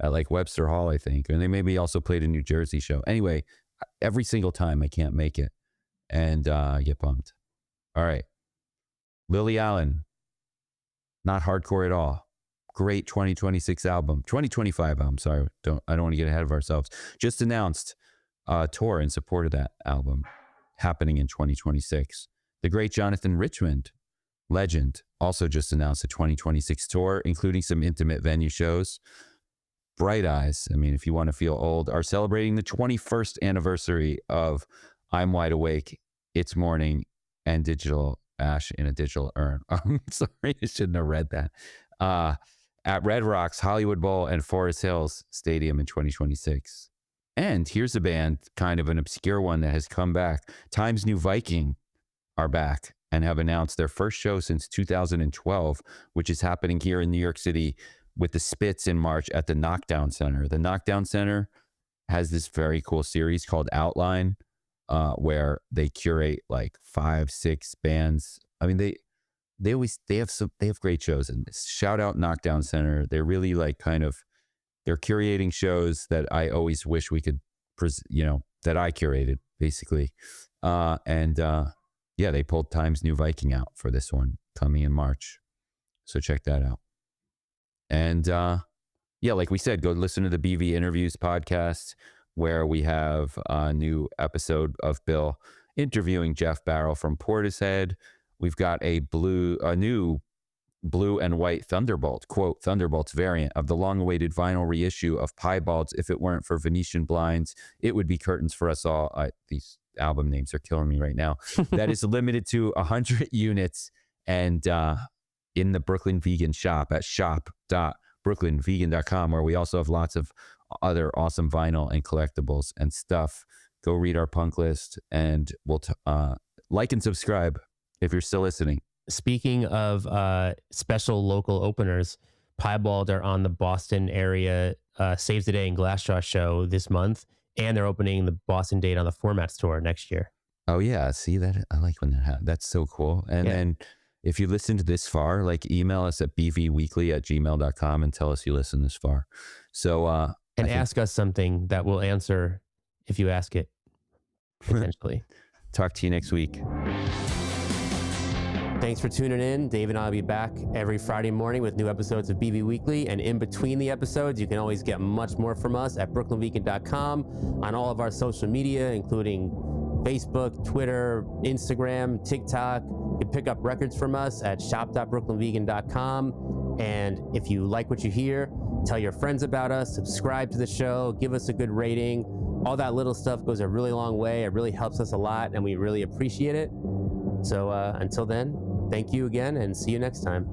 Speaker 1: at like Webster Hall, I think. And they maybe also played a New Jersey show. Anyway, every single time I can't make it, and I get bummed. All right. Lily Allen, not hardcore at all. Great 2025 album. Sorry. I don't want to get ahead of ourselves. Just announced tour in support of that album happening in 2026. The great Jonathan Richmond, legend, also just announced a 2026 tour, including some intimate venue shows. Bright Eyes, I mean, if you want to feel old, are celebrating the 21st anniversary of I'm Wide Awake, It's Morning, and Digital Ash in a Digital Urn. I'm sorry, I shouldn't have read that. At Red Rocks, Hollywood Bowl, and Forest Hills Stadium in 2026. And here's a band, kind of an obscure one that has come back. Times New Viking are back and have announced their first show since 2012, which is happening here in New York City with the Spits in March at the Knockdown Center. The Knockdown Center has this very cool series called Outline, where they curate like 5-6 bands. I mean, they have great shows, and shout out Knockdown Center. They're really like they're curating shows that I always wish we could, that I curated basically. They pulled Times New Viking out for this one coming in March. So check that out. And like we said, go listen to the BV Interviews podcast, where we have a new episode of Bill interviewing Jeff Barrell from Portishead. We've got a new blue and white Thunderbolt, quote, Thunderbolt's variant of the long-awaited vinyl reissue of Piebalds. If it weren't for Venetian blinds, it would be curtains for us all. These album names are killing me right now. That is limited to 100 units, and in the Brooklyn Vegan shop at shop.brooklynvegan.com, where we also have lots of other awesome vinyl and collectibles and stuff. Go read our punk list, and we'll like and subscribe if you're still listening.
Speaker 2: Speaking of special local openers, Piebald are on the Boston area Save the Day and Glassjaw show this month, and they're opening the Boston date on the Formats tour next year.
Speaker 1: Oh yeah, see that? I like when that happens. That's so cool. And then if you listened this far, like email us at bvweekly@gmail.com and tell us you listened this far. So
Speaker 2: ask us something that we'll answer if you ask it, potentially.
Speaker 1: Talk to you next week.
Speaker 2: Thanks for tuning in. Dave and I will be back every Friday morning with new episodes of BV Weekly. And in between the episodes, you can always get much more from us at BrooklynVegan.com, on all of our social media, including Facebook, Twitter, Instagram, TikTok. You can pick up records from us at shop.brooklynvegan.com. And if you like what you hear, tell your friends about us, subscribe to the show, give us a good rating. All that little stuff goes a really long way. It really helps us a lot, and we really appreciate it. So until then, thank you again, and see you next time.